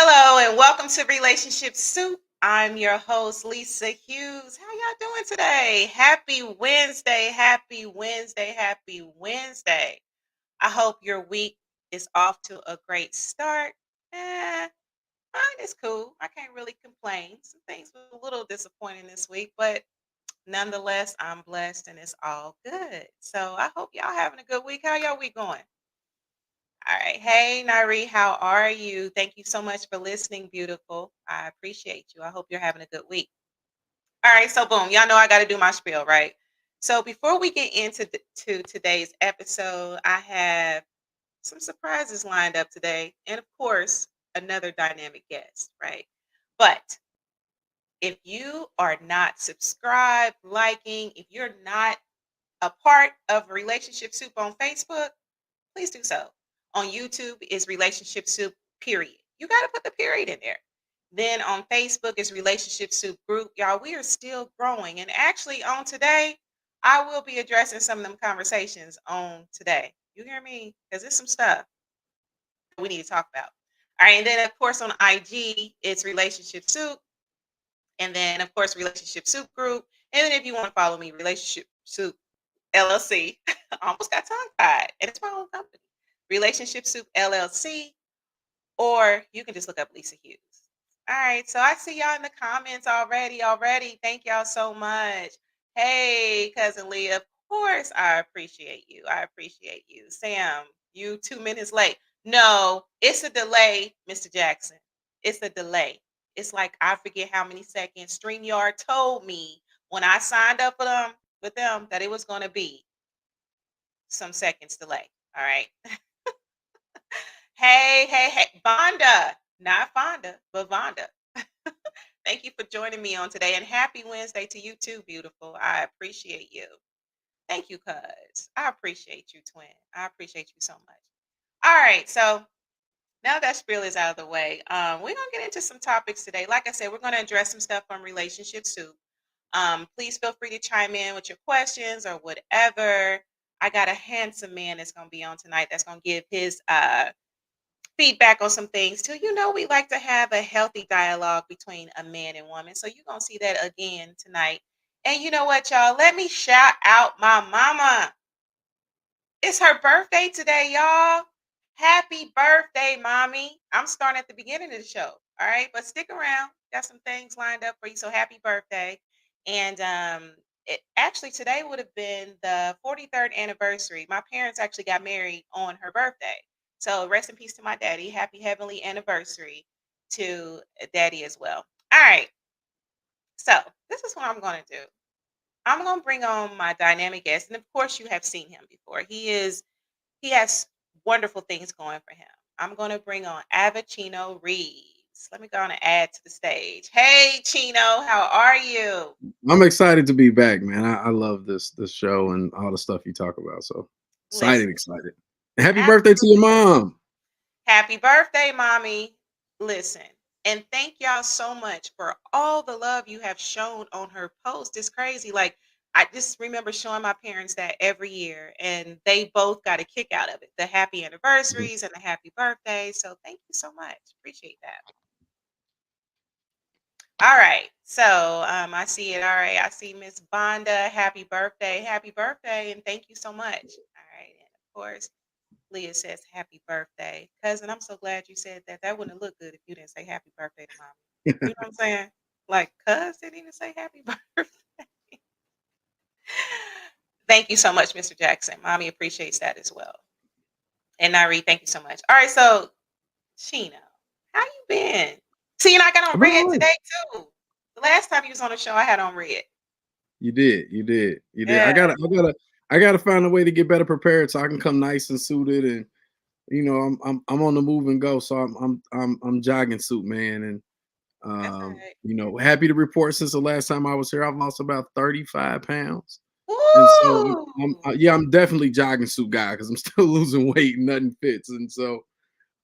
Hello and welcome to Relationship Soup. I'm your host, Lisa Hughes. How y'all doing today? Happy Wednesday, happy Wednesday, happy Wednesday. I hope your week is off to a great start. Mine is cool. I can't really complain. Some things were a little disappointing this week, but nonetheless, I'm blessed and it's all good. So I hope y'all having a good week. How y'all week going? All right. Hey, Nari, how are you? Thank you so much for listening, beautiful. I appreciate you. I hope you're having a good week. All right. So, boom, y'all know I got to do my spiel, right? So, before we get into to today's episode, I have some surprises lined up today. And of course, another dynamic guest, right? But if you are not subscribed, liking, if you're not a part of Relationship Soup on Facebook, please do so. On YouTube is Relationship Soup, period. You got to put the period in there. Then on Facebook is Relationship Soup Group. Y'all, we are still growing. And actually on today, I will be addressing some of them conversations on today. You hear me? Because there's some stuff we need to talk about. All right. And then of course on IG, it's Relationship Soup. And then of course Relationship Soup Group. And then if you want to follow me, Relationship Soup LLC. I almost got tongue tied. And it's my own company. Relationship Soup LLC, or you can just look up Lisa Hughes. All right, so I see y'all in the comments already. Thank y'all so much. Hey, cousin Lee, of course I appreciate you. I appreciate you. Sam, you 2 minutes late. No, it's a delay, Mr. Jackson. It's a delay. It's like I forget how many seconds. StreamYard told me when I signed up with them that it was going to be some seconds delay. All right. Hey, Vonda, not Fonda, but Vonda. Thank you for joining me on today, and happy Wednesday to you too, beautiful. I appreciate you. Thank you, cuz. I appreciate you, twin. I appreciate you so much. All right, so now that spiel is out of the way, we're gonna get into some topics today. Like I said, we're gonna address some stuff on Relationship Soup. Please feel free to chime in with your questions or whatever. I got a handsome man that's gonna be on tonight that's gonna give his feedback on some things too. You know, we like to have a healthy dialogue between a man and woman. So you're going to see that again tonight. And you know what, y'all? Let me shout out my mama. It's her birthday today, y'all. Happy birthday, mommy. I'm starting at the beginning of the show. All right. But stick around. Got some things lined up for you. So happy birthday. And actually today would have been the 43rd anniversary. My parents actually got married on her birthday. So rest in peace to my daddy. Happy heavenly anniversary to daddy as well. All right. So this is what I'm going to do. I'm going to bring on my dynamic guest, and of course you have seen him before. He has wonderful things going for him. I'm going to bring on Avicino Reeves. Let me go on and add to the stage. Hey, Chino, how are you? I'm excited to be back, man. I love this show and all the stuff you talk about. So Listen, excited. Happy birthday to your absolutely. mom. Happy birthday, mommy. Listen, and thank y'all so much for all the love you have shown on her post. It's crazy. Like, I just remember showing my parents that every year, and they both got a kick out of it, the happy anniversaries and the happy birthday. So, thank you so much. Appreciate that. All right. So, I see it. All right. I see Miss Bonda. Happy birthday. Happy birthday. And thank you so much. All right. And of course, Leah says happy birthday. Cousin, I'm so glad you said that. That wouldn't have looked good if you didn't say happy birthday to mommy. You know what I'm saying? Like, cuz didn't even say happy birthday. Thank you so much, Mr. Jackson. Mommy appreciates that as well. And Nari, thank you so much. All right, so Sheena, how you been? See, and I got on I've been red all right. today too. The last time you was on the show, I had on red. You did. Yeah, I gotta find a way to get better prepared so I can come nice and suited. And I'm on the move and go. So I'm jogging suit, man. And that's all right. happy to report since the last time I was here, I've lost about 35 pounds. And so Woo! yeah, I'm definitely jogging suit guy because I'm still losing weight and nothing fits. And so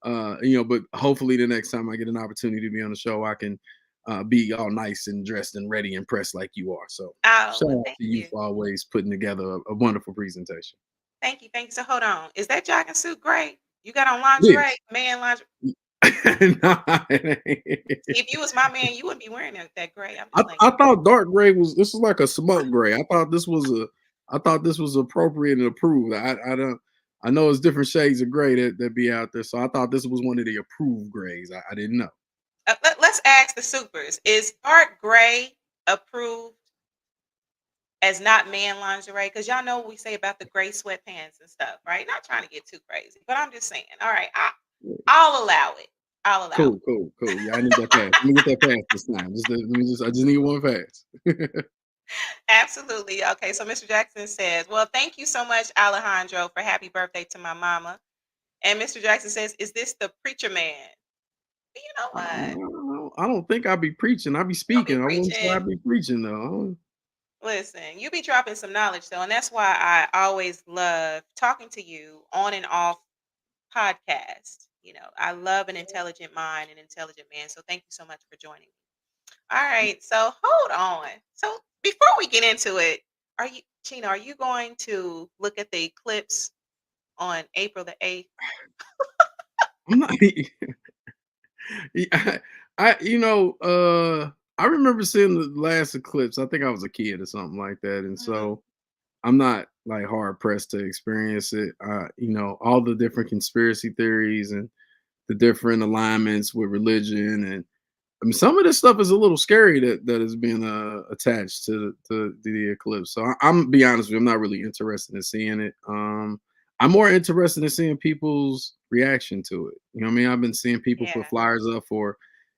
but hopefully the next time I get an opportunity to be on the show, I can be all nice and dressed and ready and pressed like you are. So Oh, shout well, out thank to you you. for always putting together a wonderful presentation. Thank you. Thank you. So hold on. Is that jogging suit gray? You got on It lingerie, is. man lingerie. Nah, it ain't. See, if you was my man, you wouldn't be wearing that gray. I'm I, just letting I you know. thought dark gray was this was like a smoke gray. I thought this was appropriate and approved. I know it's different shades of gray that be out there. So I thought this was one of the approved grays. I didn't know. Let's ask the supers. Is dark gray approved as not man lingerie? Because y'all know what we say about the gray sweatpants and stuff, right? Not trying to get too crazy, but I'm just saying. All right, I'll allow it. I'll allow Cool. Yeah, I need that pass. Let me get that pass this time. I just need one pass. it. Absolutely. Okay, so Mr. Jackson says, well, thank you so much, Alejandro, for happy birthday to my mama. And Mr. Jackson says, is this the preacher man? You know what? I don't think I'll be preaching. I'll be Don't be speaking. I wouldn't say I'll preaching. be preaching though. Listen, you be dropping some knowledge though, and that's why I always love talking to you on and off podcast. I love an intelligent mind and intelligent man. So thank you so much for joining me. All right, so hold on. So before we get into it, Chino, are you going to look at the eclipse on April the 8th? I'm not. I, I remember seeing the last eclipse. I think I was a kid or something like that, and Mhm. so I'm not like hard pressed to experience it. All the different conspiracy theories and the different alignments with religion, and I mean some of this stuff is a little scary that has been attached to the eclipse. So I'm be honest with you, I'm not really interested in seeing it. I'm more interested in seeing people's reaction to it. You know what I mean? I've been seeing people put Yeah, flyers up for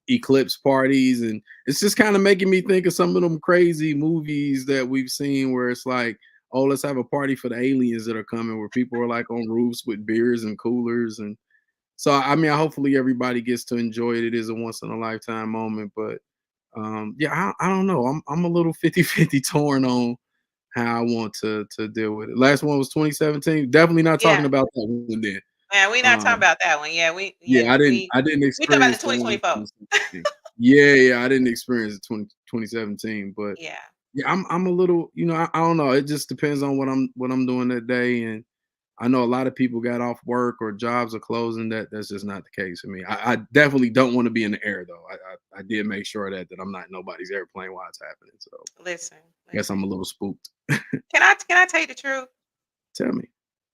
eclipse parties, and it's just kind of making me think of some of them crazy movies that we've seen where it's like, oh, let's have a party for the aliens that are coming, where people are like on roofs with beers and coolers. And so I mean, hopefully everybody gets to enjoy it. It is a once in a lifetime moment, but yeah, I don't know. I'm a little 50-50 torn on how I want to deal with it. Last one was 2017. Definitely not yeah. talking about that one then. Man, we're not talking Um, about that one. Yeah, we yeah, yeah I didn't we talking about the experience the one in 2024. 2017. Yeah, I didn't experience the 2017, but Yeah, yeah, I'm a little, I don't know. It just depends on what I'm doing that day. And I know a lot of people got off work or jobs are closing. That's just not the case for me. I definitely don't want to be in the air though. I did make sure that I'm not in nobody's airplane while it's happening. So listen, I guess I'm listen. a little spooked. Can I tell you the truth? Tell me.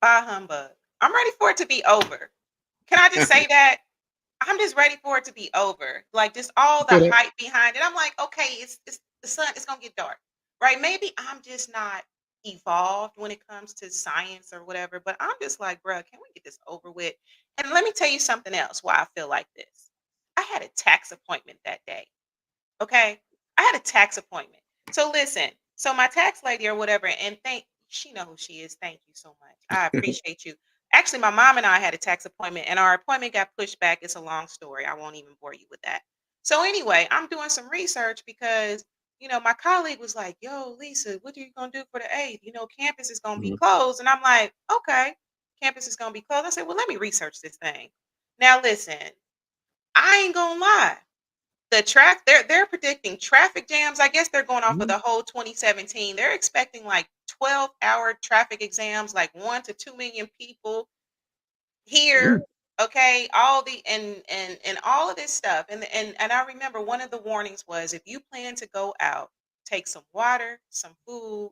Bah humbug. I'm ready for it to be over. Can I just say that? I'm just ready for it to be over. Like just all the Feel that? hype behind it. I'm like, okay, it's the sun. It's gonna get dark. right? Maybe I'm just not evolved when it comes to science or whatever, but I'm just like, bruh, can we get this over with? And let me tell you something else why I feel like this. I had a tax appointment that day. Okay. I had a tax appointment. So listen, so my tax lady or whatever, and thank she know who she is. Thank you so much. I appreciate you. Actually, my mom and I had a tax appointment and our appointment got pushed back. It's a long story. I won't even bore you with that. So anyway, I'm doing some research because my colleague was like, "Yo, Lisa, what are you gonna do for the 8th? Campus is gonna be Mhm, closed." And I'm like, "Okay, campus is gonna be closed." I said, "Well, let me research this thing." Now listen, I ain't gonna lie. They're predicting traffic jams. I guess they're going off of mhm, the whole 2017. They're expecting like 12-hour traffic exams, like 1 to 2 million people mm, here. Okay, all the and all of this stuff. And I remember one of the warnings was if you plan to go out, take some water, some food,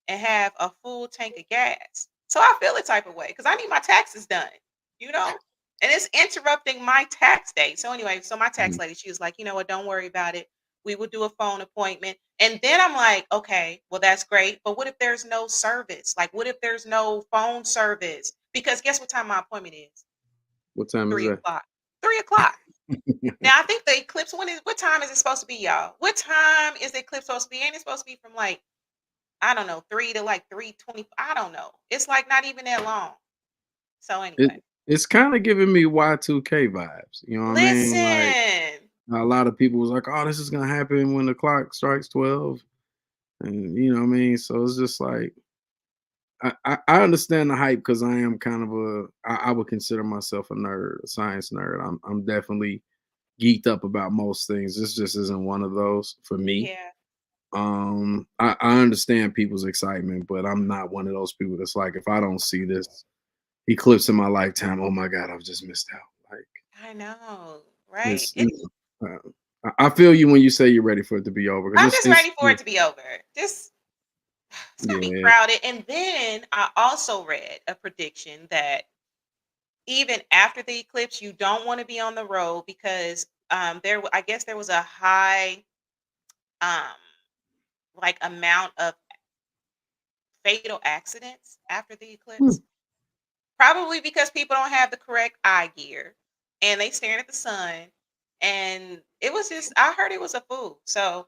and have a full tank of gas. So I feel a type of way because I need my taxes done, you know? And it's interrupting my tax day. So anyway, so my tax mhm. lady, she was like, you know what, don't worry about it. We will do a phone appointment. And then I'm like, okay, well, that's great. But what if there's no service? Like, what if there's no phone service? Because guess what time my appointment is? What time is Three that? o'clock. 3 o'clock. Now I think the eclipse what time is it supposed to be, y'all? What time is the eclipse supposed to be? Ain't it supposed to be from like, I don't know, 3 to like 3:20? I don't know. It's like not even that long. So It anyway. it's kind of giving me Y2K vibes. You know what I mean? Like Listen. a lot of people was like, "Oh, this is gonna happen when the clock strikes 12," and you know what I mean. So it's just like I understand the hype because I am kind of I would consider myself a nerd, a science nerd. I'm definitely geeked up about most things. This just isn't one of those for me. Yeah. I understand people's excitement, but I'm not one of those people that's like, if I don't see this eclipse in my lifetime, oh my god, I've just missed out. Like I know, right? it's I feel you when you say you're ready for it to be over because I'm just it's ready for it to be over. Just it's gonna be yeah. crowded. And then I also read a prediction that even after the eclipse, you don't want to be on the road because I guess there was a high um like amount of fatal accidents after the Hmm, eclipse. Probably because people don't have the correct eye gear and they staring at the sun. And it was just I heard it was a fool. So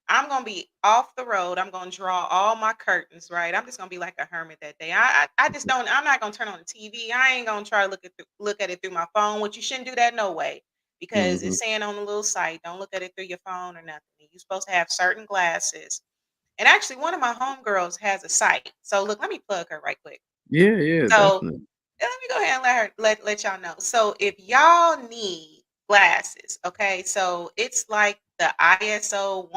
I'm gonna be off the road. I'm gonna draw all my curtains, right? I'm just gonna be like a hermit that day. I just don't I'm not gonna turn on the TV. I ain't gonna try to look at it through my phone, which you shouldn't do that no way. Because mhm. it's saying on the little site, don't look at it through your phone or nothing. You're supposed to have certain glasses. And actually one of my homegirls has a site. So look, let me plug her right quick. Yeah, yeah, So definitely. let me go ahead and let y'all know. So if y'all need glasses, okay, so it's like the ISO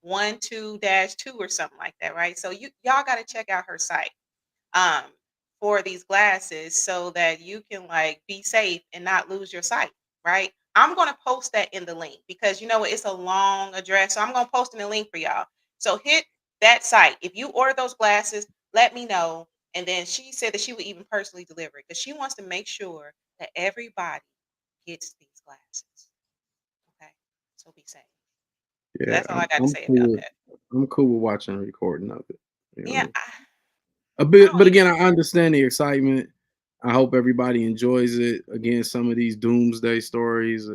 12312-2 or something like that, right? So y'all got to check out her site um for these glasses so that you can like be safe and not lose your sight, right? I'm going to post that in the link because you know what, it's a long address. So I'm going to post in the link for y'all. So hit that site. If you order those glasses, let me know. And then she said that she would even personally deliver it because she wants to make sure that everybody gets these glasses. Okay. So be safe. So Yeah, that's all I got to I'm say about cool. that. I'm cool with watching a recording of it. You know what I Yeah. mean? I, A I bit, don't but even again, I understand the excitement. I hope everybody enjoys it. Again, some of these doomsday stories,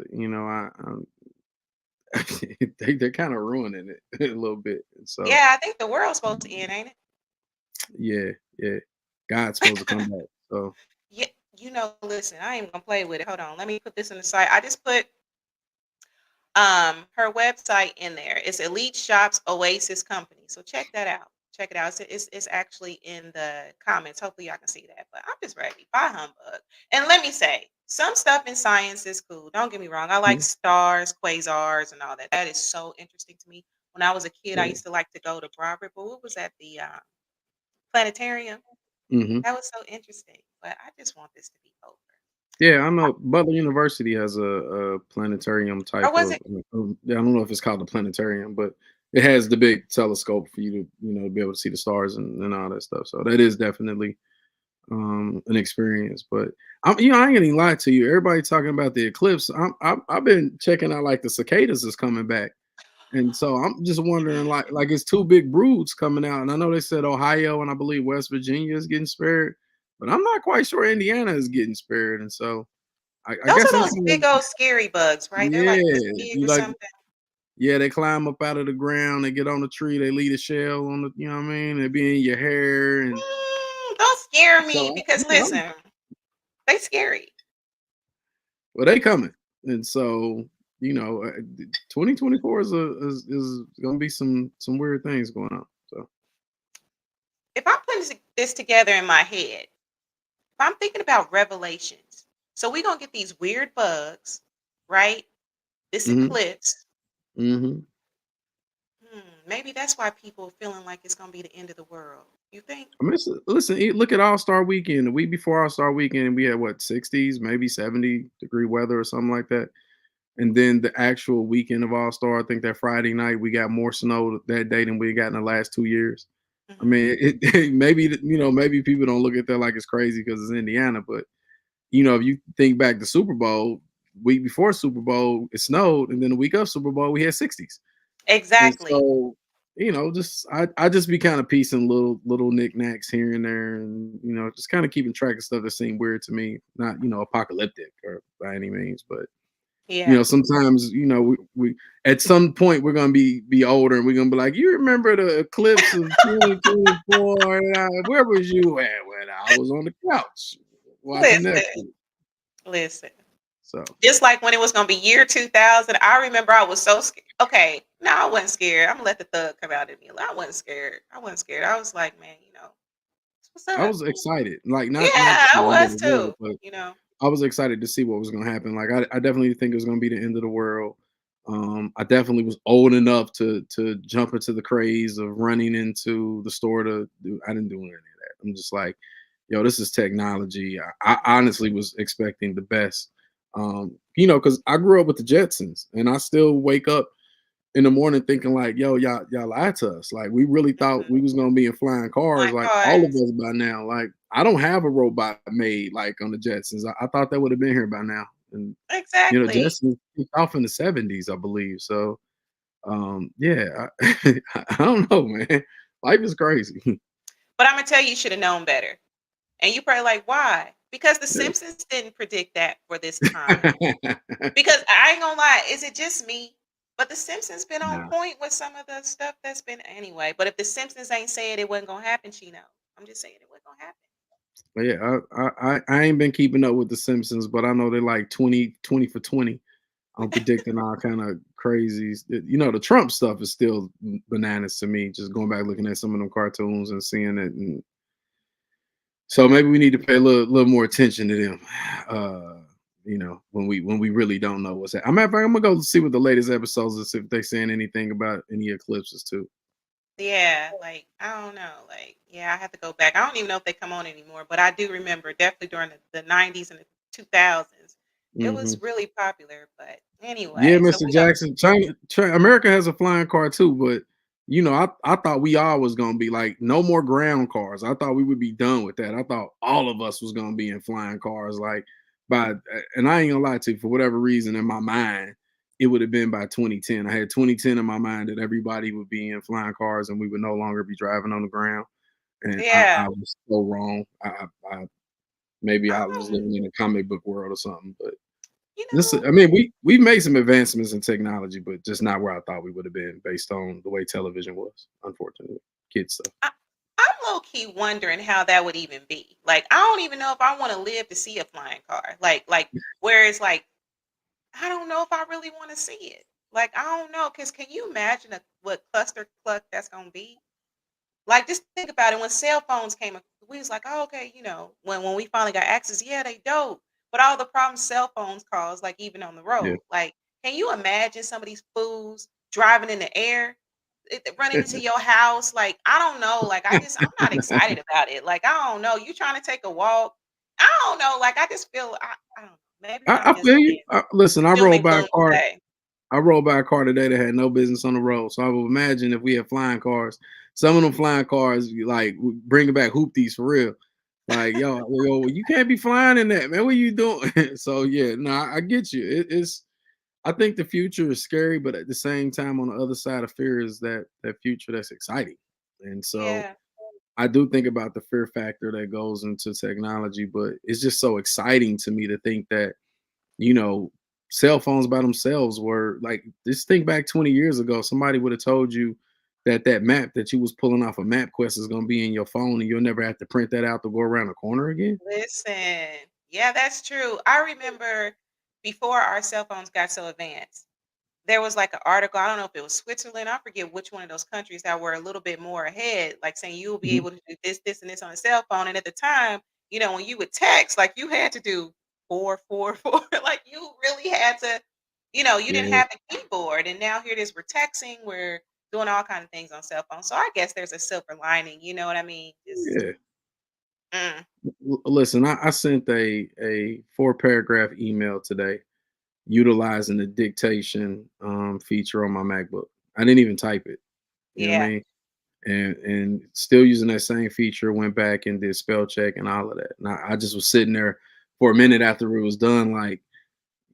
they're kind of ruining it a little bit. So yeah, I think the world's supposed to end, ain't yeah, yeah, God's supposed to come it? back. So Yeah, listen, I ain't gonna play with it. Hold on, let me put this in the site. I just put her website in there. It's Elite Shops Oasis Company. So check that out. Check it out. It's actually in the comments. Hopefully y'all can see that. But I'm just ready. Bye humbug. And let me say, some stuff in science is cool. Don't get me wrong. I like mm, stars, quasars, and all that. That is so interesting to me. When I was a kid, I yeah, used to like to go to Broad Ripple. What was that? The planetarium. hmm, That was so interesting. But I just want this to be over. yeah. I know Butler University has a planetarium Or type was of. it? Yeah, I don't know if it's called a planetarium, but it has the big telescope for you to be able to see the stars and all that stuff. So that is definitely an experience. But I ain't gonna lie to you. Everybody talking about the eclipse. I've been checking out like the cicadas is coming back. And so I'm just wondering, like it's two big broods coming out, and I know they said Ohio and I believe West Virginia is getting spared, but I'm not quite sure Indiana is getting spared. And so I Those guess are I'm those kind big of, old scary bugs, right? They're like this yeah, big you or like, something. yeah, they climb up out of the ground, they get on the tree, they leave a shell on the, you know what I mean? They be in your hair, and Don't scare me so because listen, they scary. well, they coming, and so 2024 is gonna be some weird things going on. So. If I'm putting this together in my head, if I'm thinking about revelations, so we're gonna get these weird bugs, right? This Hmm. eclipse. Hmm. Maybe that's why people are feeling like it's gonna be the end of the world. You think? I mean, listen, look at All Star Weekend. The week before All Star Weekend, we had what 60s, maybe 70-degree weather or something like that. And then the actual weekend of All Star, I think that Friday night we got more snow that day than we got in the last 2 years. I Hmm. mean, maybe maybe people don't look at that like it's crazy because it's Indiana, but if you think back to Super Bowl, week before Super Bowl, it snowed, and then the week of Super Bowl, we had 60s. And Exactly. so, just I just be kind of piecing little knickknacks here and there, and just kind of keeping track of stuff that seemed weird to me. Not apocalyptic or by any means, but Yeah. sometimes we at some point we're gonna be older and we're gonna be like, you remember the eclipse of 2024? And where was you at when I was on the couch watching Listen, Netflix? listen. So Just like when it was gonna be year 2000, I remember I was so scared. Okay, no, I wasn't scared. I'm gonna let the thug come out of me. I wasn't scared. I wasn't scared. I was like, man, what's I up? was excited, like not Yeah, the I end of was the world, too. but I was excited to see what was going to happen. Like I definitely think it was going to be the end of the world. I definitely was old enough to jump into the craze of running into the store to do. I didn't do any of that. I'm just like, yo, this is technology. I honestly was expecting the best. Because I grew up with the Jetsons, and I still wake up in the morning thinking like, yo, y'all lied to us. Like we really thought Mhm. we was gonna be in flying cars, Flying like all of cars. us by now. Like I don't have a robot made like on the Jetsons. I thought that would have been here by now. And Exactly. Jetsons kicked off in the 70s, I believe. So yeah, I don't know, man. Life is crazy. But I'm gonna tell you, you should have known better. And you probably like, why? Because the Yeah. Simpsons didn't predict that for this time. Because I ain't gonna lie, is it just me? But the Simpsons been on Nah. point with some of the stuff that's been anyway. But if the Simpsons ain't said it wasn't gonna happen, Chino. I'm just saying it wasn't gonna happen. But yeah, I ain't been keeping up with the Simpsons, but I know they're like 20 for 20. I'm predicting all kind of crazies. The Trump stuff is still bananas to me. Just going back looking at some of them cartoons and seeing it, and so maybe we need to pay a little more attention to them. When we really don't know what's happening. I'm gonna go see what the latest episodes is, if they saying anything about any eclipses too. Yeah, like I don't know. Like, yeah, I have to go back. I don't even know if they come on anymore, but I do remember definitely during the 90s and the 2000s, it Hmm. was really popular. But Yeah, anyway, so Mr. we go. Jackson. America has a flying car too, but I thought we all was gonna be like no more ground cars. I thought we would be done with that. I thought all of us was gonna be in flying cars, like by and I ain't gonna lie to you, for whatever reason in my mind, it would have been by 2010. I had 2010 in my mind that everybody would be in flying cars and we would no longer be driving on the ground. And I Yeah. was so wrong. I maybe I was Um, living in a comic book world or something, but you this, know, I mean, we've made some advancements in technology, but just not where I thought we would have been based on the way television was. Unfortunately, kids stuff. I, I'm low key wondering how that would even be. Like, I don't even know if I want to live to see a flying car. Like where it's like, I don't know if I really want to see it. Like, I don't know, because can you imagine what cluster cluck that's gonna be? Like, just think about it. When cell phones came, we was like, oh, okay, when we finally got access, yeah, they dope. But all the problems cell phones cause, like even on the Yeah, road, like, can you imagine some of these fools driving in the air, running into your house? Like, I don't know. Like, I'm not excited about it. Like, I don't know. You trying to take a walk? I don't know. Like, I just feel, I don't know. Maybe I'm I just feel you. being Listen, I doom rolled and by a gloom car. today. I rolled by a car today that had no business on the road. So I would imagine if we had flying cars, some of them flying cars like bringing back hoopties for real. Like yo, you can't be flying in that, man. What are you doing? So yeah, no, I get you. It's I think the future is scary, but at the same time, on the other side of fear is that future that's exciting. And so Yeah. I do think about the fear factor that goes into technology, but it's just so exciting to me to think that, you know, cell phones by themselves were like, just think back 20 years ago, somebody would have told you that that map that you was pulling off of MapQuest is going to be in your phone and you'll never have to print that out to go around the corner again. Listen. Yeah, that's true. I remember before our cell phones got so advanced, there was like an article, I don't know if it was Switzerland, I forget which one of those countries that were a little bit more ahead, like saying you'll be Mhm. able to do this, this, and this on a cell phone. And at the time, when you would text, like you had to do 444, like you really had to, you didn't Yeah, have the keyboard. And now here it is, we're texting, we're doing all kind of things on cell phones. So I guess there's a silver lining, you know what I mean? Just yeah. mm, Listen, I sent a 4 paragraph email today utilizing the dictation feature on my MacBook. I didn't even type it. You know what I yeah. mean? And still using that same feature, went back and did spell check and all of that. And I just was sitting there for a minute after it was done, like,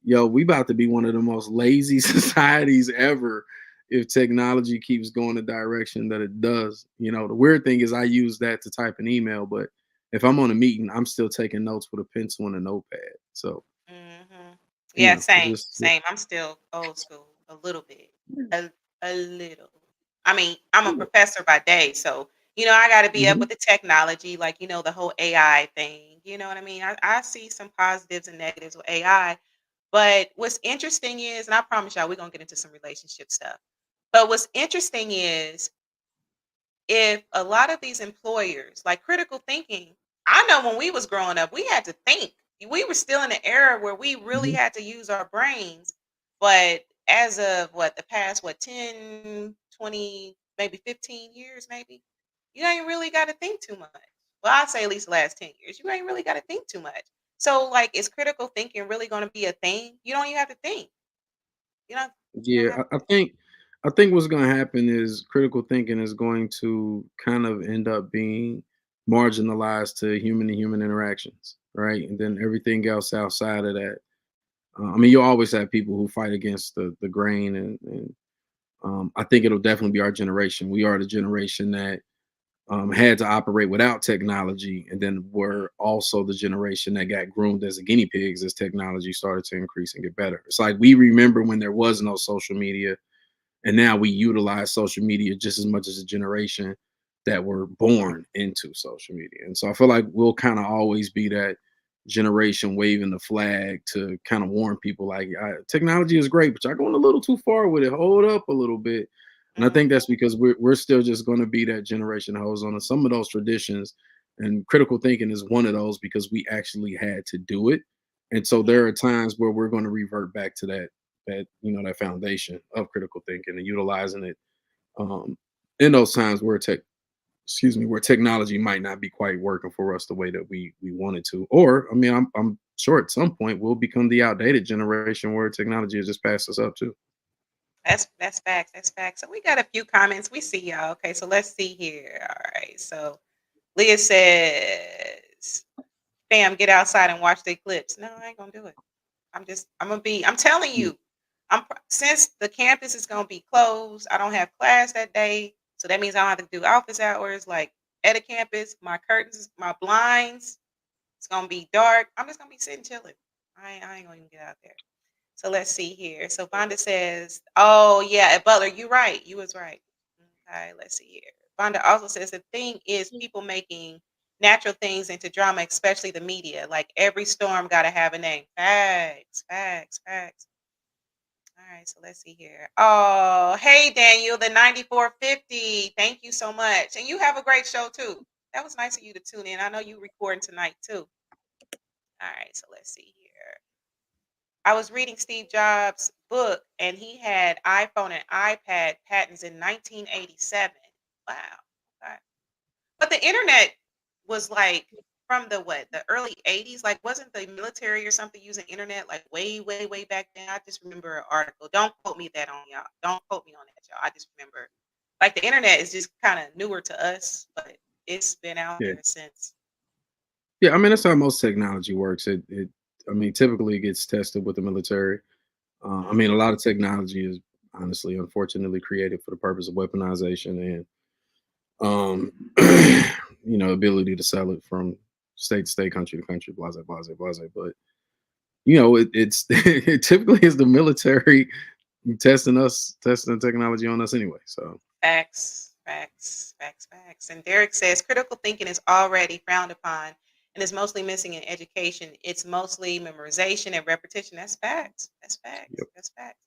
yo, we about to be one of the most lazy societies ever if technology keeps going the direction that it does. You know, the weird thing is I use that to type an email, but if I'm on a meeting, I'm still taking notes with a pencil and a notepad. So, Mhm. you Yeah, know, same, just same. I'm still old school a little bit. A little. I mean, I'm a professor by day, so I got to be up Mhm. with the technology, like the whole AI thing. You know what I mean? I see some positives and negatives with AI, but what's interesting is, and I promise y'all, we're gonna get into some relationship stuff. But what's interesting is if a lot of these employers like critical thinking, I know when we was growing up we had to think, we were still in an era where we really Mhm. had to use our brains, but as of what the past, what, 10, 20, maybe 15 years, maybe you ain't really got to think too much. Well, I'd say at least the last 10 years you ain't really got to think too much. So like, is critical thinking really going to be a thing? You don't even have to think. You don't you don't Yeah, have I think what's going to happen is critical thinking is going to kind of end up being marginalized to human to human interactions, right? And then everything else outside of that. I mean, you always have people who fight against the grain, and I think it'll definitely be our generation. We are the generation that had to operate without technology, and then we're also the generation that got groomed as a guinea pigs as technology started to increase and get better. It's like we remember when there was no social media, and now we utilize social media just as much as a generation that were born into social media. And so I feel like we'll kind of always be that generation waving the flag to kind of warn people like, technology is great, but y'all going a little too far with it. Hold up a little bit. And I think Mhm, that's because we're still just going to be that generation that holds on to some of those traditions. And critical thinking is one of those because we actually had to do it. And so mhm. there are times where we're going to revert back to that foundation of critical thinking and utilizing it um, in those times where where technology might not be quite working for us the way that we wanted to. Or I mean, I'm sure at some point we'll become the outdated generation where technology has just passed us up too. That's facts. That's facts. So we got a few comments. We see y'all. Okay, so let's see here. All right. So Leah says, "Fam, get outside and watch the eclipse." No, I ain't gonna do it. I'm telling Mm. you, since the campus is gonna be closed, I don't have class that day, so that means I don't have to do office hours like at a campus. My curtains, my blinds, it's gonna be dark. I'm just gonna be sitting chilling. I ain't gonna even get out there. So let's see here. So Vonda says, "Oh yeah, at Butler, you right. You was right." Okay, let's see here. Vonda also says the thing is people making natural things into drama, especially the media. Like every storm got to have a name. Facts, facts, facts. All right, so let's see here. Oh, hey Daniel, the 9450. Thank you so much, and you have a great show too. That was nice of you to tune in. I know you recording tonight too. All right, so let's see here. I was reading Steve Jobs' book, and he had iPhone and iPad patents in 1987. Wow. Okay. But the internet was like from the what? The early 80s? Like wasn't the military or something using internet like way, way, way back then? I just remember an article. Don't quote me that on y'all. Don't quote me on that, y'all. I just remember like the internet is just kind of newer to us, but it's been out Yeah, there since. yeah. I mean, that's how most technology works. I mean, typically it gets tested with the military. I mean, a lot of technology is honestly, unfortunately, created for the purpose of weaponization and, ability to sell it from state to state, country to country, blah, blah, blah, blah. But it's it typically is the military testing the technology on us anyway. So Facts, facts, facts, facts. And Derek says critical thinking is already frowned upon and is mostly missing in education. It's mostly memorization and repetition. That's facts. That's facts. yep. That's facts.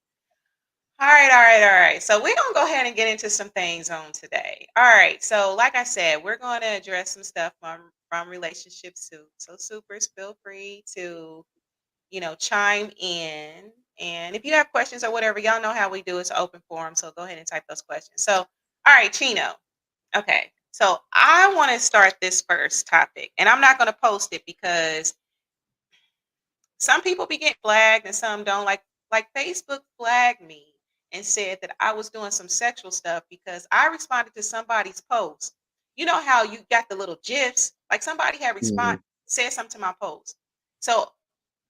All right, all right, all right. So we're gonna go ahead and get into some things on today. All right. So, like I said, we're going to address some stuff from Relationship Soup. So, supers, feel free to chime in. And if you have questions or whatever, y'all know how we do. It's an open forum. So go ahead and type those questions. So, all right, Chino. Okay. So I want to start this first topic, and I'm not going to post it because some people be getting flagged and some don't. Like Facebook flagged me and said that I was doing some sexual stuff because I responded to somebody's post. You know how you got the little gifs? Like somebody had Mhm. said something to my post. So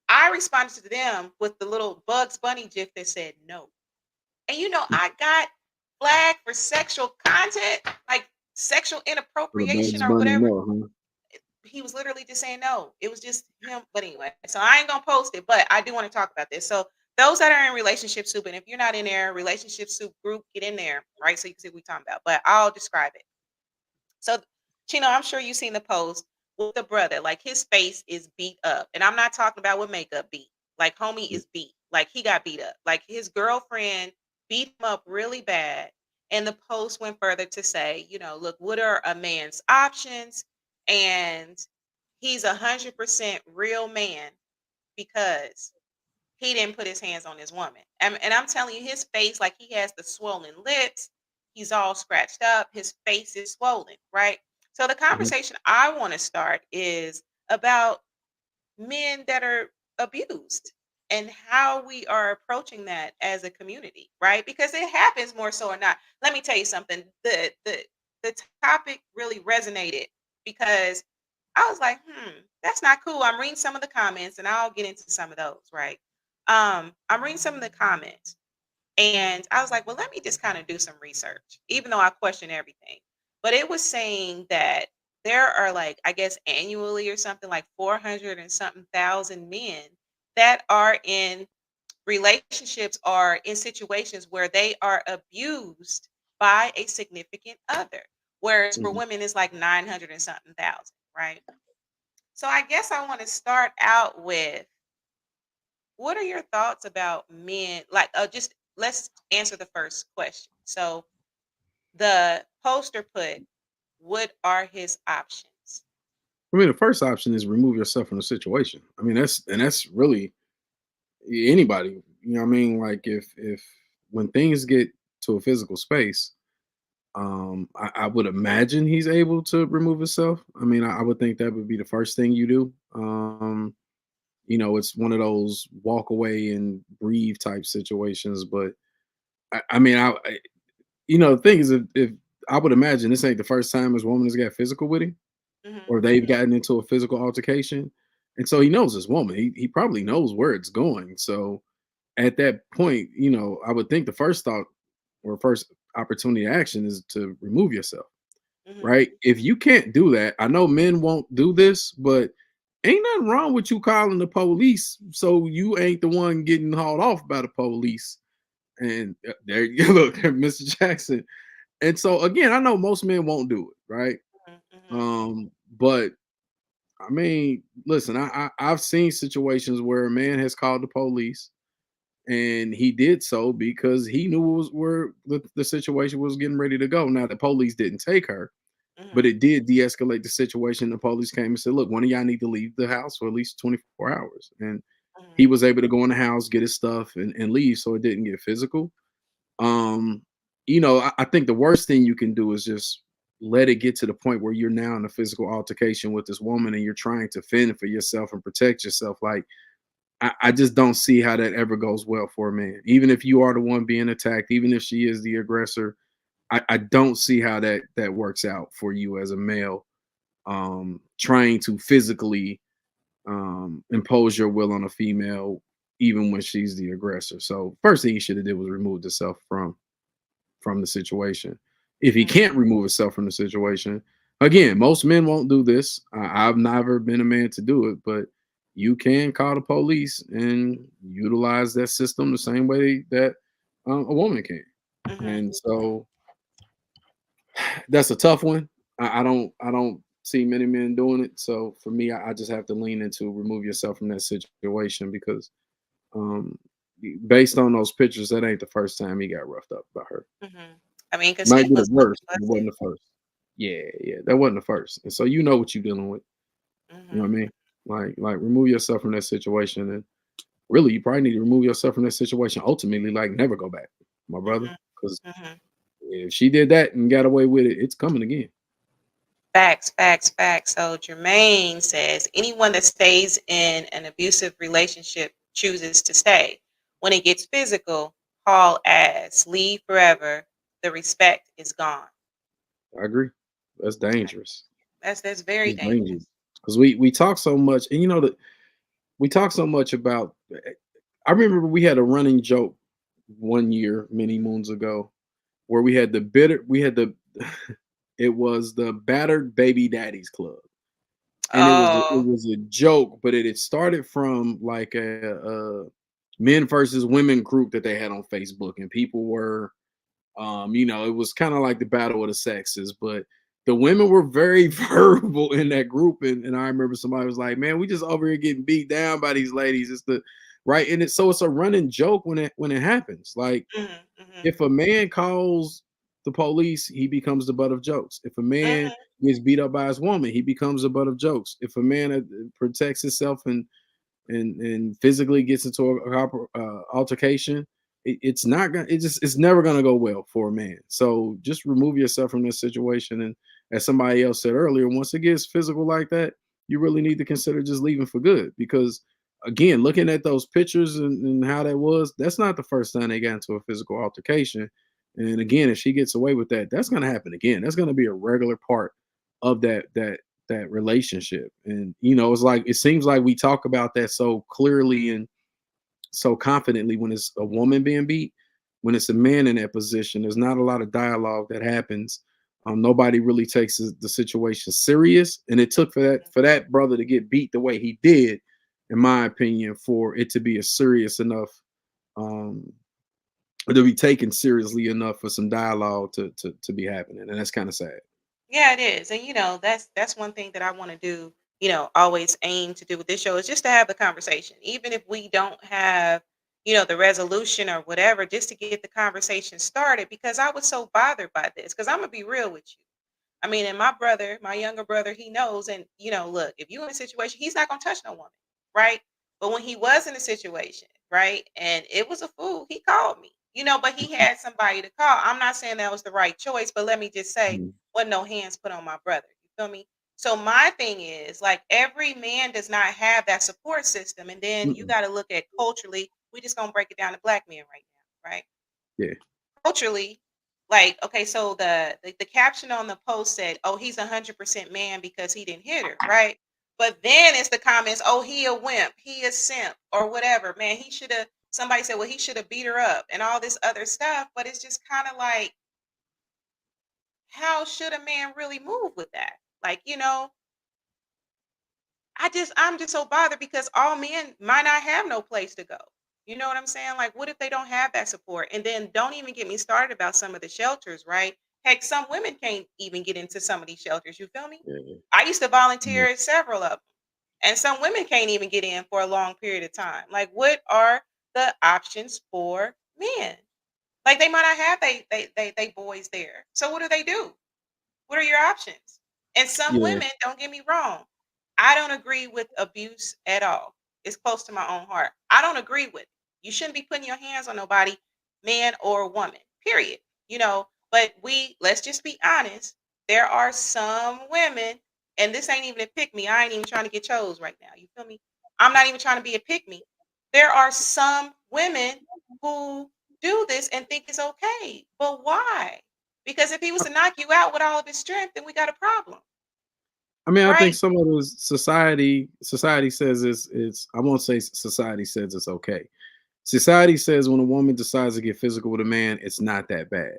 I responded to them with the little Bugs Bunny gif that said no. And I got flagged for sexual content, like sexual For the inappropriation Bugs or Bunny, whatever. no, huh? He was literally just saying no. It was just him. But anyway, so I ain't gonna post it, but I do want to talk about this. So those that are in Relationship Soup, and if you're not in there, Relationship Soup group, get in there, right? So you can see what we're talking about. But I'll describe it. So, Chino, I'm sure you've seen the post with the brother. Like his face is beat up. And I'm not talking about with makeup beat. Like homie is beat. Like he got beat up. Like his girlfriend beat him up really bad. And the post went further to say, look, what are a man's options? And he's 100% real man because he didn't put his hands on his woman. And I'm telling you, his face, like he has the swollen lips, he's all scratched up, his face is swollen, right? So the Mhm. conversation I want to start is about men that are abused and how we are approaching that as a community, right? Because it happens more so or not. Let me tell you something. The topic really resonated because I was like, that's not cool. I'm reading some of the comments and I'll get into some of those, right? I'm reading some of the comments and I was like, well, let me just kind of do some research, even though I question everything. But it was saying that there are like, I guess annually or something like 400 and something thousand men that are in relationships or in situations where they are abused by a significant other. Whereas for Mhm. women, it's like 900 and something thousand, right? So I guess I want to start out with what are your thoughts about men? Like, just let's answer the first question. So the poster put, what are his options? I mean, the first option is remove yourself from the situation. I mean, that's really anybody. You know what I mean? Like if when things get to a physical space, I would imagine he's able to remove himself. I mean, I would think that would be the first thing you do. It's one of those walk away and breathe type situations. But I mean, the thing is, if I would imagine this ain't the first time this woman has got physical with him, Hmm. or they've gotten into a physical altercation, and so he knows this woman. He probably knows where it's going. So at that point, I would think the first thought or first opportunity to action is to remove yourself, Hmm. right? If you can't do that, I know men won't do this, but ain't nothing wrong with you calling the police so you ain't the one getting hauled off by the police. And there you look, Mr. Jackson. And so again, I know most men won't do it, right? Hmm. But I mean, listen, I've seen situations where a man has called the police and he did so because he knew where the situation was getting ready to go. Now the police didn't take her, but Hmm. it did de-escalate the situation. The police came and said, "Look, one of y'all need to leave the house for at least 24 hours." And he Hmm. was able to go in the house, get his stuff, and leave, so it didn't get physical. Um, I think the worst thing you can do is just let it get to the point where you're now in a physical altercation with this woman and you're trying to fend for yourself and protect yourself. Like I just don't see how that ever goes well for a man. Even if you are the one being attacked, even if she is the aggressor, I don't see how that works out for you as a male, trying to physically impose your will on a female, even when she's the aggressor. So first thing he should have did was remove himself from the situation. If he Mhm. can't remove himself from the situation, again, most men won't do this. I've never been a man to do it, but you can call the police and utilize that system the same way that a woman can. Mhm. And so that's a tough one. I don't see many men doing it. So for me, I just have to lean into remove yourself from that situation because um based on those pictures, that ain't the first time he got roughed up by her. Mhm. I mean, because Might he be the was looking worst, but it busted. wasn't the first. Yeah, yeah, that wasn't the first. And so you know what you're dealing with. You know what I Mhm. mean? Like remove yourself from that situation, and really, you probably need to remove yourself from that situation. Ultimately, like never go back, my brother. Mhm. Because Mhm. if she did that and got away with it, it's coming again. Facts, facts, facts. So Jermaine says anyone that stays in an abusive relationship chooses to stay. When it gets physical, haul ass, leave forever. The respect is gone. I agree. That's dangerous. That's very It's dangerous dangerous. because we talk so much, and you know that we talk so much about. I remember we had a running joke one year, many moons ago, where we had the it was the battered baby daddies club, and it Oh. was a joke, but it had started from like a men versus women group that they had on Facebook, and people were it was kind of like the battle of the sexes, but the women were very verbal in that group. And I remember somebody was like, "Man, we just over here getting beat down by these ladies." It's the right, and it's a running joke when it happens. Like Mhm. Mhm. if a man calls the police, he becomes the butt of jokes. If a man Mhm. gets beat up by his woman, he becomes the butt of jokes. If a man protects himself and physically gets into altercation, it's not gonna it's never gonna go well for a man. So just remove yourself from this situation. And as somebody else said earlier, once it gets physical like that, you really need to consider just leaving for good. Because again, looking at those pictures and how that was, that's not the first time they got into a physical altercation. And again, if she gets away with that, that's gonna happen again. That's gonna be a regular part of that relationship. And it's like it seems like we talk about that so clearly and so confidently when it's a woman being beat. When it's a man in that position, there's not a lot of dialogue that happens. Nobody really takes the situation serious, and it took for that brother to get beat the way he did, in my opinion, for it to be a serious enough, um, or to be taken seriously enough for some dialogue to be happening, and that's kind of sad. Yeah, it is. And that's one thing that I want to do, always aim to do with this show is just to have the conversation. Even if we don't have, the resolution or whatever, just to get the conversation started because I was so bothered by this. Because I'm gonna be real with you. I mean, and my brother, my younger brother, he knows. And look, if you in a situation, he's not gonna touch no woman, right? But when he was in a situation, right, and it was a fool, he called me, but he had somebody to call. I'm not saying that was the right choice, but let me just say, Mhm. wasn't no hands put on my brother. You feel me? So my thing is like every man does not have that support system, and then you Mm-mm. got to look at culturally. We just gonna break it down to black men right now, right? Yeah. Culturally, like, okay, so the caption on the post said, "Oh, he's 100% man because he didn't hit her," right? But then it's the comments, "Oh, he a wimp, he a simp, or whatever." Man, he should have. Somebody said, "Well, he should have beat her up," and all this other stuff. But it's just kind of like, how should a man really move with that? Like, I'm just so bothered because all men might not have no place to go. You know what I'm saying? Like, what if they don't have that support? And then don't even get me started about some of the shelters, right? Heck, some women can't even get into some of these shelters. You feel me? Yeah. I used to Yeah. volunteer at several of them, and some women can't even get in for a long period of time. Like, what are the options for men? Like, they might not have they boys there. So what do they do? What are your options? And some Yeah. women, don't get me wrong, I don't agree with abuse at all. It's close to my own heart. I don't agree with it. You shouldn't be putting your hands on nobody, man or woman, period. But let's just be honest. There are some women, and this ain't even a pick me. I ain't even trying to get chose right now. You feel me? I'm not even trying to be a pick me. There are some women who do this and think it's okay. But why? Because if he was to knock you out with all of his strength, then we got a problem. I mean, I think right? some of this society says it's I won't say society says it's okay. Society says when a woman decides to get physical with a man, it's not that bad.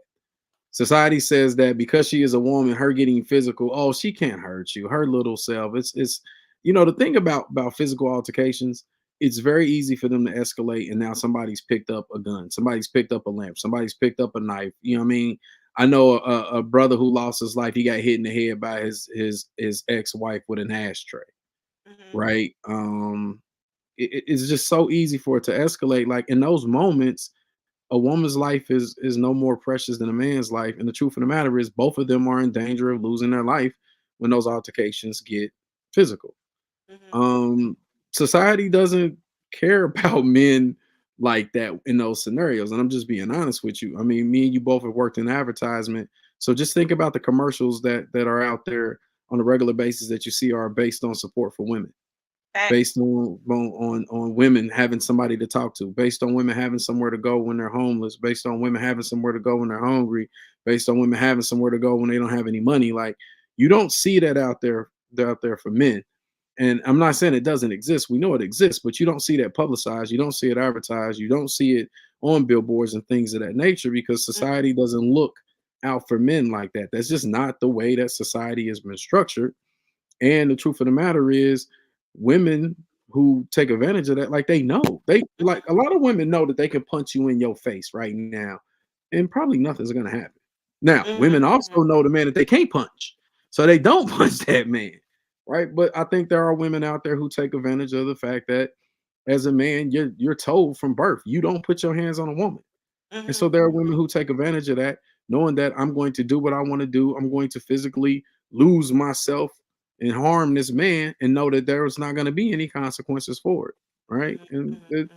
Society says that because she is a woman, her getting physical, oh, she can't hurt you, her little self. It's the thing about physical altercations, it's very easy for them to escalate, and now somebody's picked up a gun, somebody's picked up a lamp, somebody's picked up a knife. You know what I mean? I know a brother who lost his life. He got hit in the head by his ex wife with an ashtray. Mhm. Right? It's just so easy for it to escalate. Like in those moments, a woman's life is no more precious than a man's life. And the truth of the matter is both of them are in danger of losing their life when those altercations get physical. Mhm. Um Society doesn't care about men like that in those scenarios. And I'm just being honest with you. I mean, me and you both have worked in advertisement. So just think about the commercials that are out there on a regular basis that you see are based on support for women, based Facts. on women having somebody to talk to, based on women having somewhere to go when they're homeless, based on women having somewhere to go when they're hungry, based on women having somewhere to go when they don't have any money. Like you don't see that out there for men. And I'm not saying it doesn't exist. We know it exists, but you don't see that publicized. You don't see it advertised. You don't see it on billboards and things of that nature because Mhm. society doesn't look out for men like that. That's just not the way that society has been structured. And the truth of the matter is, women who take advantage of that, like they know, they like a Mhm. lot of women know that they can punch you in your face right now, and probably nothing's gonna happen. Now, Mhm. women Mhm. also know the man that they can't punch, so they don't punch that man, right? But I think there are women out there who take advantage of the fact that as a man, you're told from birth you don't put your hands on a woman. And so Mhm. there are women Mhm. who take advantage of that, knowing that I'm going to do what I want to do. I'm going to physically lose myself and harm this man and know that there's not going to be any consequences for it. Right. Mhm. And Mhm. Mhm.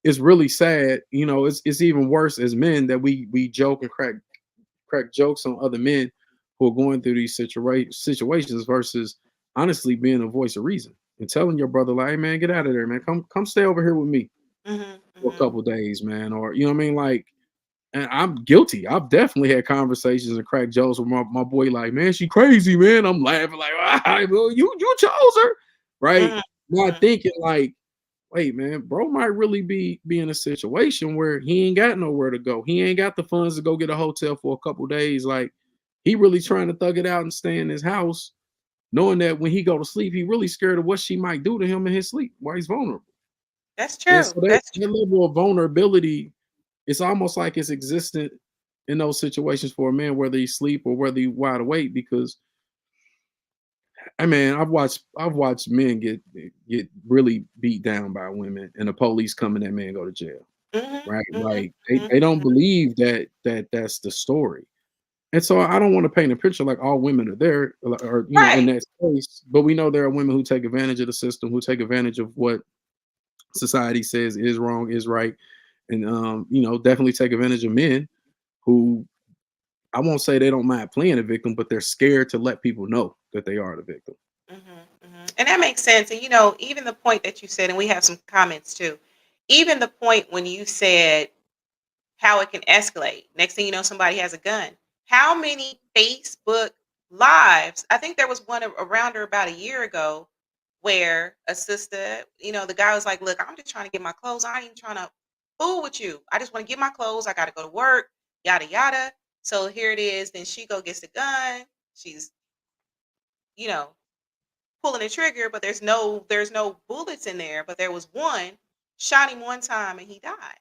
it's really sad. It's even worse as men that we joke and crack jokes on other men who are going through these situations versus honestly being a voice of reason and telling your brother, like, hey man, get out of there, man. Come stay over here with me Mhm. for a Mhm. couple days, man. Or you know what I mean? Like, and I'm guilty. I've definitely had conversations and cracked jokes with my boy, like, man, she crazy, man. I'm laughing, like, well, you chose her, right? Mhm. Not Mhm. thinking like, wait, man, bro might really be in a situation where he ain't got nowhere to go. He ain't got the funds to go get a hotel for a couple days. Like, he really trying to thug it out and stay in his house, knowing that when he go to sleep, he really scared of what she might do to him in his sleep while he's vulnerable. That's And true. so that, That's that true. level of vulnerability, it's almost like it's existent in those situations for a man, whether he's sleep or whether he's wide awake. Because I mean, I've watched men get really beat down by women, and the police come and that man go to jail. Mhm. Right? Mhm. Like they Mhm. don't Mhm. believe that's the story. And so I don't want to paint a picture like all women are there or in Right. that space, but we know there are women who take advantage of the system, who take advantage of what society says is wrong, is right, and definitely take advantage of men who I won't say they don't mind playing a victim, but they're scared to let people know that they are the victim. Mhm. Mhm. And that makes sense. And even the point that you said, and we have some comments too. Even the point when you said how it can escalate. Next thing you know, somebody has a gun. How many Facebook lives? I think there was one around her about a year ago where a sister, the guy was like, "Look, I'm just trying to get my clothes. I ain't even trying to fool with you. I just want to get my clothes. I got to go to work, yada yada." So here it is. Then she go gets the gun. She's, you know, pulling the trigger, but there's no bullets in there. But there was one. Shot him one time and he died.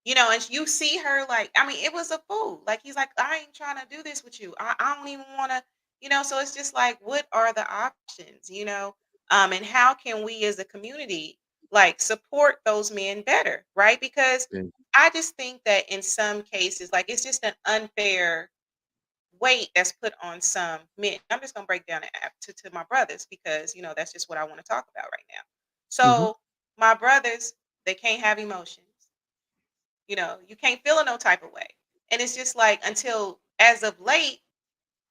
And you see her like, I mean, it was a fool. Like he's like, I ain't trying to do this with you. I don't even want to, so it's just like, what are the options? And how can we as a community like support those men better, right? Because And I just think that in some cases, like it's just an unfair weight that's put on some men. I'm just gonna break down it to my brothers because that's just what I want to talk about right now. mhm, So my brothers, they can't have emotions. You can't feel in no type of way. And it's just like until as of late,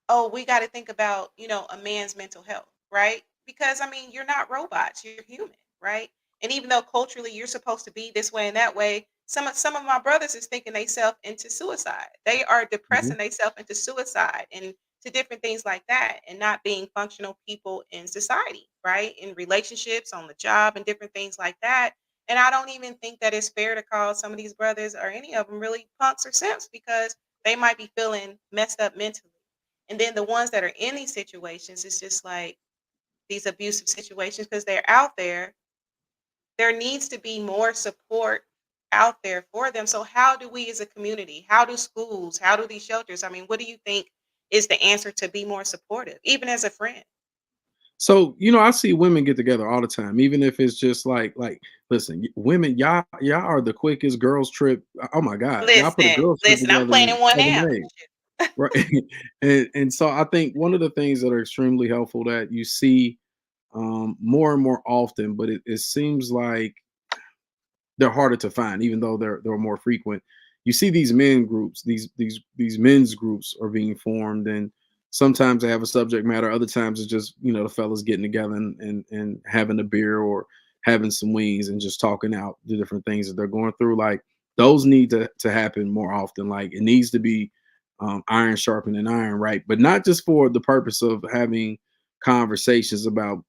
oh, we got to think about, a man's mental health, right? Because I mean, you're not robots, you're human, right? And even though culturally you're supposed to be this way and that way, some of my brothers is thinking themselves into suicide. They are mhm, depressing themselves into suicide and to different things like that and not being functional people in society, right? In relationships, on the job, and different things like that. And I don't even think that it's fair to call some of these brothers or any of them really punks or simps because they might be feeling messed up mentally. And then the ones that are in these situations, it's just like these abusive situations because they're out there. There needs to be more support out there for them. So how do we as a community, how do schools, how do these shelters, I mean, what do you think is the answer to be more supportive, even as a friend? So, I see women get together all the time, even if it's just like, listen, women, y'all are the quickest girls trip. Oh my God, y'all put a Listen, girls trip listen, I'm together in planning one 7 now. days, right? And so I think one of the things that are extremely helpful that you see more and more often, but it seems like they're harder to find, even though they're more frequent. You see these men groups, these men's groups are being formed, and sometimes they have a subject matter. Other times it's just the fellas getting together and having a beer or having some wings and just talking out the different things that they're going through. Like those need to happen more often. Like it needs to be iron sharpening iron, right? But not just for the purpose of having conversations about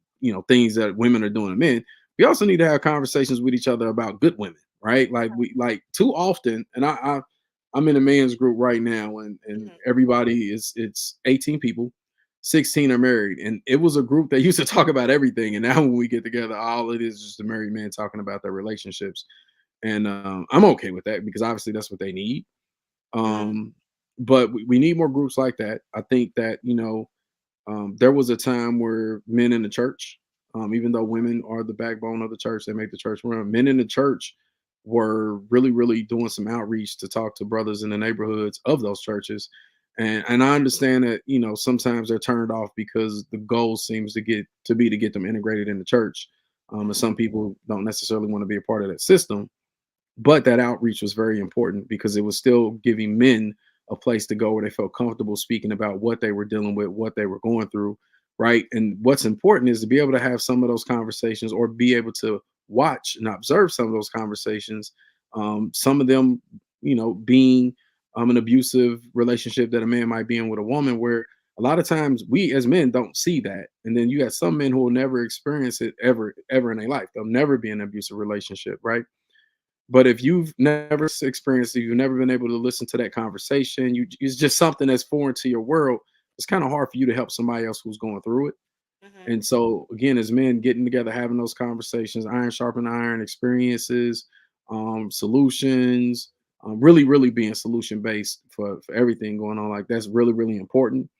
things that women are doing to men. We also need to have conversations with each other about good women, right? Like we like too often, and I'm in a man's group right now, and Mhm. everybody is it's 18 people, 16 are married, and it was a group that used to talk about everything, and now when we get together, all it is just a married man talking about their relationships, and I'm okay with that because obviously that's what they need. Mhm. Um, but we need more groups like that. I think that there was a time where men in the church, even though women are the backbone of the church, they make the church run. Men in the church were really, really doing some outreach to talk to brothers in the neighborhoods of those churches. And I understand that sometimes they're turned off because the goal seems to get them integrated in the church. And Mhm. some people don't necessarily want to be a part of that system, but that outreach was very important because it was still giving men a place to go where they felt comfortable speaking about what they were dealing with, what they were going through, right? And what's important is to be able to have some of those conversations or be able to watch and observe some of those conversations. Some of them, being an abusive relationship that a man might be in with a woman, where a lot of times we as men don't see that. And then you got some men who will never experience it ever in their life. They'll never be in an abusive relationship, right? But if you've never experienced it, you've never been able to listen to that conversation, it's just something that's foreign to your world. It's kind of hard for you to help somebody else who's going through it. Mhm. And so again, as men getting together, having those conversations, iron sharpen iron, experiences, solutions, really, really being solution based for everything going on. Like that's really, really important.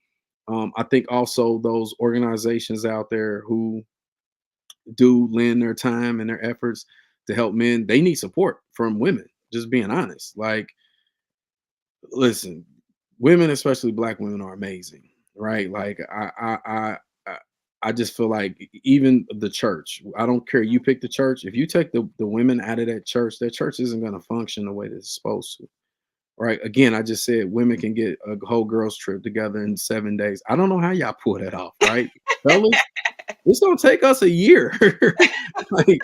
I think also those organizations out there who do lend their time and their efforts to help men, they need support from women. Just being honest. Like, listen, women, especially black women, are amazing, right? Like, I I just feel like even the church. I don't care. You pick the church. If you take the women out of that church isn't going to function the way that it's supposed to. Right. Again, I just said women can get a whole girls trip together in 7 days. I don't know how y'all pull that off, right? Fellas, it's gonna take us a year. Like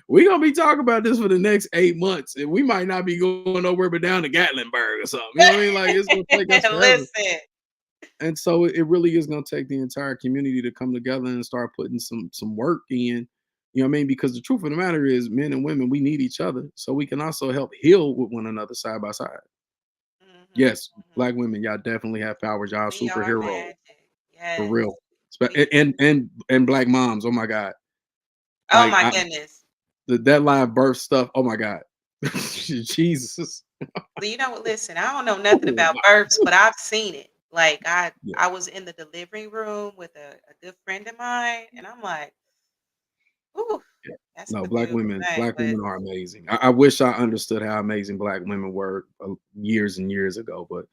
we gonna be talking about this for the next 8 months, and we might not be going nowhere but down to Gatlinburg or something. You know what I mean? Like it's gonna take us forever. Listen. And so it really is gonna take the entire community to come together and start putting some work in. You know what I mean? Because the truth of the matter is, men and women, we need each other, so we can also help heal with one another side by side. Mhm. Yes, Mhm. black women, y'all definitely have powers. Y'all We are superheroes magic. for Yes. real. We And black moms. Oh my god. Oh Like my I, goodness. that live birth stuff. Oh my god. Jesus. Well, you know what? Listen, I don't know nothing Oh about my. births, but I've seen it. Like Yeah, I was in the delivery room with a good friend of mine, and I'm like, "Ooh, yeah. that's No, a beautiful thing." black But women are amazing. I wish I understood how amazing black women were years and years ago, but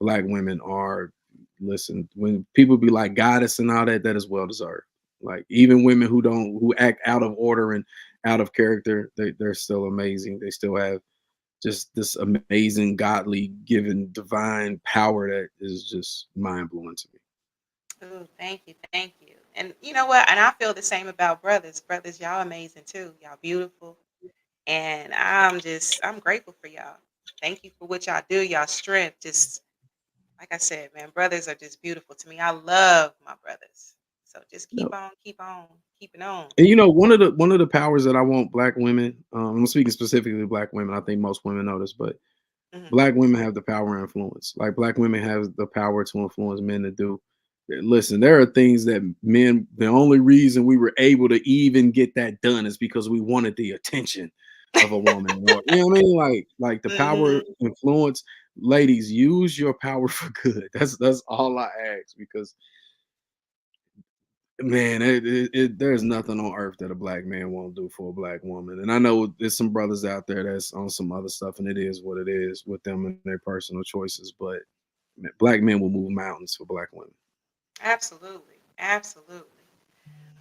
black women are, listen, when people be like goddess and all that, that is well deserved. Like even women who act out of order and out of character, they're still amazing. They still have just this amazing godly given divine power that is just mind blowing to me. ooh, thank you. And you know what? And I feel the same about brothers. Brothers, y'all amazing too. Y'all beautiful. And I'm grateful for y'all. Thank you for what y'all do. Y'all strength. Just Like I said, man, brothers are just beautiful to me. I love my brothers. So just Yep. keep on, keeping on. And one of the powers that I want black women, I'm speaking specifically to black women. I think most women know this, but Mhm. black women have the power and influence. Like black women have the power to influence men to do. Listen, there are things that men. The only reason we were able to even get that done is because we wanted the attention of a woman. Or, you know what I mean? Like the power, Mhm. influence. Ladies, use your power for good. That's all I ask because man, there's nothing on earth that a black man won't do for a black woman. And I know there's some brothers out there that's on some other stuff, and it is what it is with them and their personal choices. But man, black men will move mountains for black women. Absolutely. Absolutely.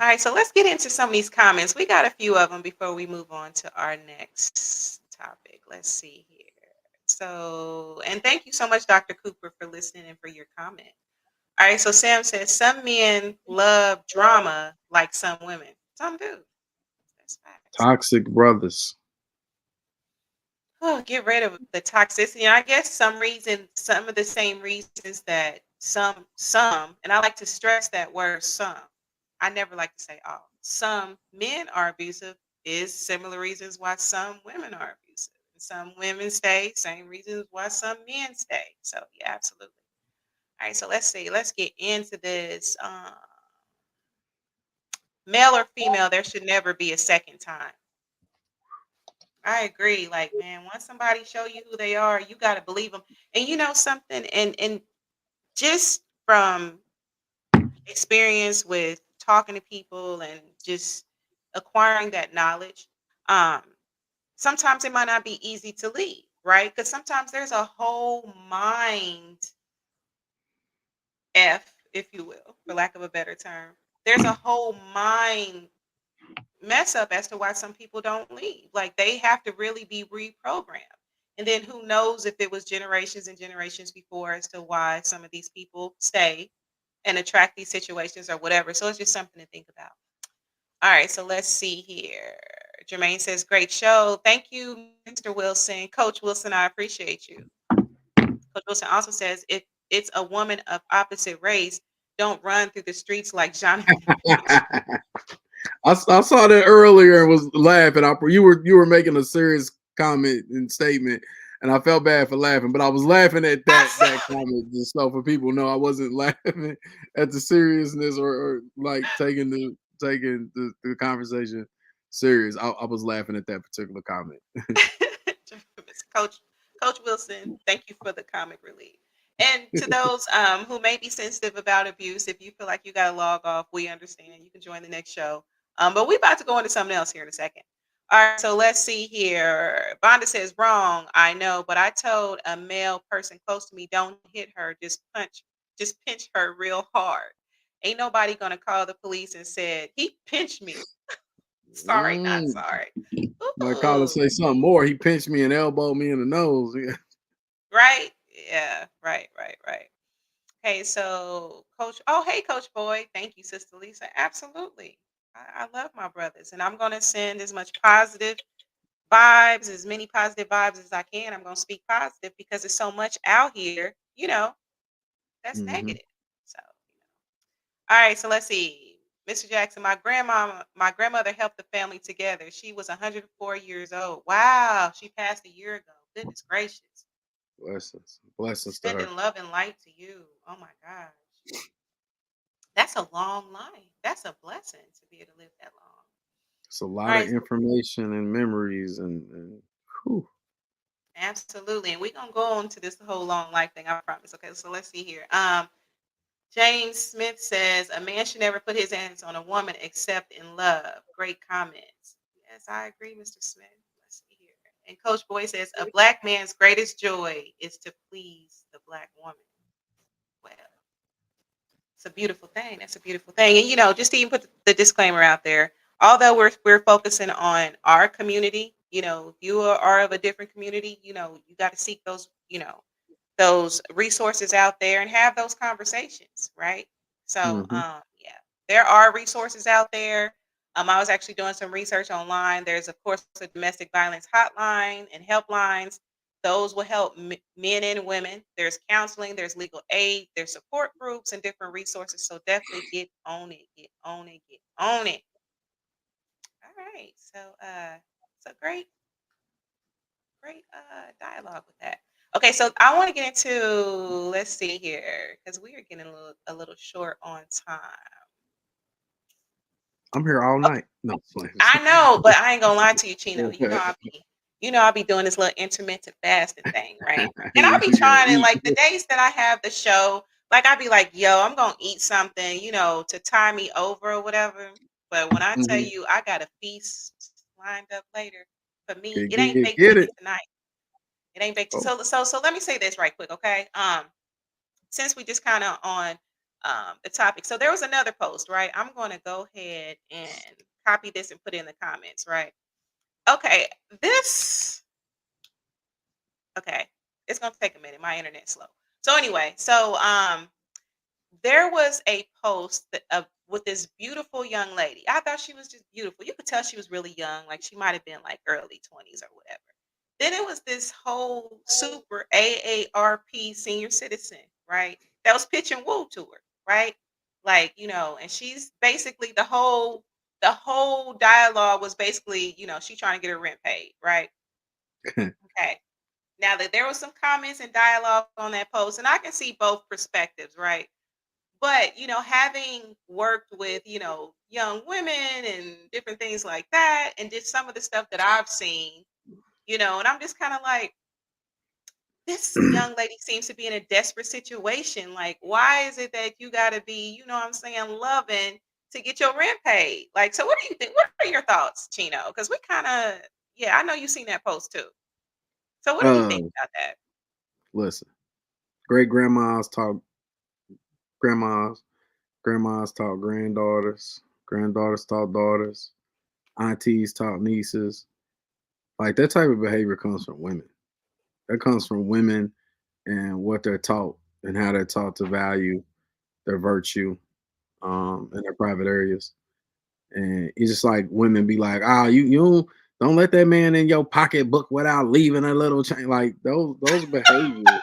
All right, so let's get into some of these comments. We got a few of them before we move on to our next topic. Let's see here. So, and thank you so much, Dr. Cooper, for listening and for your comment. All right, so Sam says some men love drama like some women. Some do. That's facts. Toxic brothers. Oh, get rid of the toxicity. And I guess some of the same reasons that and I like to stress that word some. I never like to say all. Some men are abusive is similar reasons why some women are abusive. And some women stay, same reasons why some men stay. So yeah, absolutely. All right, so let's see. Let's get into this. Male or female, there should never be a second time. I agree. Like, man, once somebody show you who they are, you got to believe them. And you know something, and just from experience with talking to people and just acquiring that knowledge, um, sometimes it might not be easy to leave, right? Because sometimes there's a whole mind F, if you will, for lack of a better term. There's a whole mind mess up as to why some people don't leave. Like they have to really be reprogrammed. And then who knows if it was generations and generations before as to why some of these people stay and attract these situations or whatever. So it's just something to think about. All right, so let's see here. Jermaine says, great show. Thank you, Mr. Wilson. Coach Wilson, I appreciate you. Coach Wilson also says, if it's a woman of opposite race, don't run through the streets like Jonathan Major. I saw that earlier and was laughing. You were making a serious comment and statement, and I felt bad for laughing, but I was laughing at that comment just so for people know I wasn't laughing at the seriousness or like taking the conversation serious. I was laughing at that particular comment. Coach Coach Wilson, thank you for the comic relief. And to those who may be sensitive about abuse, if you feel like you got to log off, we understand. You can join the next show. But we about to go into something else here in a second. All right, so let's see here. Vonda says, wrong, I know, but I told a male person close to me, don't hit her, just pinch her real hard. Ain't nobody gonna call the police and said, he pinched me. Sorry, not Mm. sorry. My caller Ooh. say something more. He pinched me and elbowed me in the nose. Yeah. Right? Yeah, right, right, right. Okay, so Coach, oh, hey, Coach Boy. Thank you, Sister Lisa. Absolutely. I love my brothers, and I'm going to send as much positive vibes, as many positive vibes as I can. I'm going to speak positive because there's so much out here, that's Mm-hmm. negative. So, all right, so let's see. Mr. Jackson, my grandmother helped the family together. She was 104 years old. Wow, she passed a year ago. Goodness gracious. Blessings to her. Sending love and light to you. Oh my gosh. That's a long life. That's a blessing to be able to live that long. It's a All lot of right. information and memories and whew. Absolutely. And we're gonna go on to this whole long life thing, I promise. Okay, so let's see here. James Smith says a man should never put his hands on a woman except in love. Great comments. Yes, I agree, Mr. Smith. Let's see here. And Coach Boy says a black man's greatest joy is to please the black woman. Well, it's a beautiful thing. That's a beautiful thing. And just to even put the disclaimer out there, although we're focusing on our community, if you are of a different community, you got to seek those resources out there and have those conversations, right? So, Mhm. yeah, there are resources out there. I was actually doing some research online. There's of course a domestic violence hotline and helplines. Those will help men and women. There's counseling, there's legal aid, there's support groups and different resources. So definitely get on it, get on it, get on it. All right. So great dialogue with that. Okay, so I want to get into, let's see here, because we are getting a little short on time. I'm here all Okay, night. No, I know, but I ain't gonna lie to you, Chino. You know I'll be doing this little intermittent fasting thing, right? And I'll be you gotta trying, and eat. like the days that I have the show, like I'll be like, yo, I'm gonna eat something, to tie me over or whatever. But when I tell Mhm. you I got a feast lined up later for me, it ain't baked Get chicken it. tonight. It ain't baked. Oh, So let me say this right quick, okay? Since we just kind of on the topic, so there was another post, right? I'm going to go ahead and copy this and put it in the comments, right? Okay, this. Okay, it's gonna take a minute. My internet's slow. So anyway, there was a post with this beautiful young lady. I thought she was just beautiful. You could tell she was really young, like she might have been like early 20s or whatever. Then it was this whole super AARP senior citizen, right? That was pitching woo to her, right? Like, and she's basically the whole dialogue was basically, she trying to get her rent paid, right? Okay. Now that there was some comments and dialogue on that post, and I can see both perspectives, right? But having worked with young women and different things like that, and just some of the stuff that I've seen, and I'm just kind of like, this young lady seems to be in a desperate situation. Like, why is it that you got to be, what I'm saying, loving to get your rent paid? Like, so what do you think? What are your thoughts, Chino? Because we kind of, yeah, I know you've seen that post too. So what do you uh, think about that? listen. Great grandmas taught grandmas. Grandmas taught granddaughters. Granddaughters taught daughters. Aunties taught nieces. Like that type of behavior comes from women. That comes from women and what they're taught and how they're taught to value their virtue Hmm. in their private areas. And it's just like women be like, "Ah, you don't let that man in your pocketbook without leaving a little change." Like those behaviors.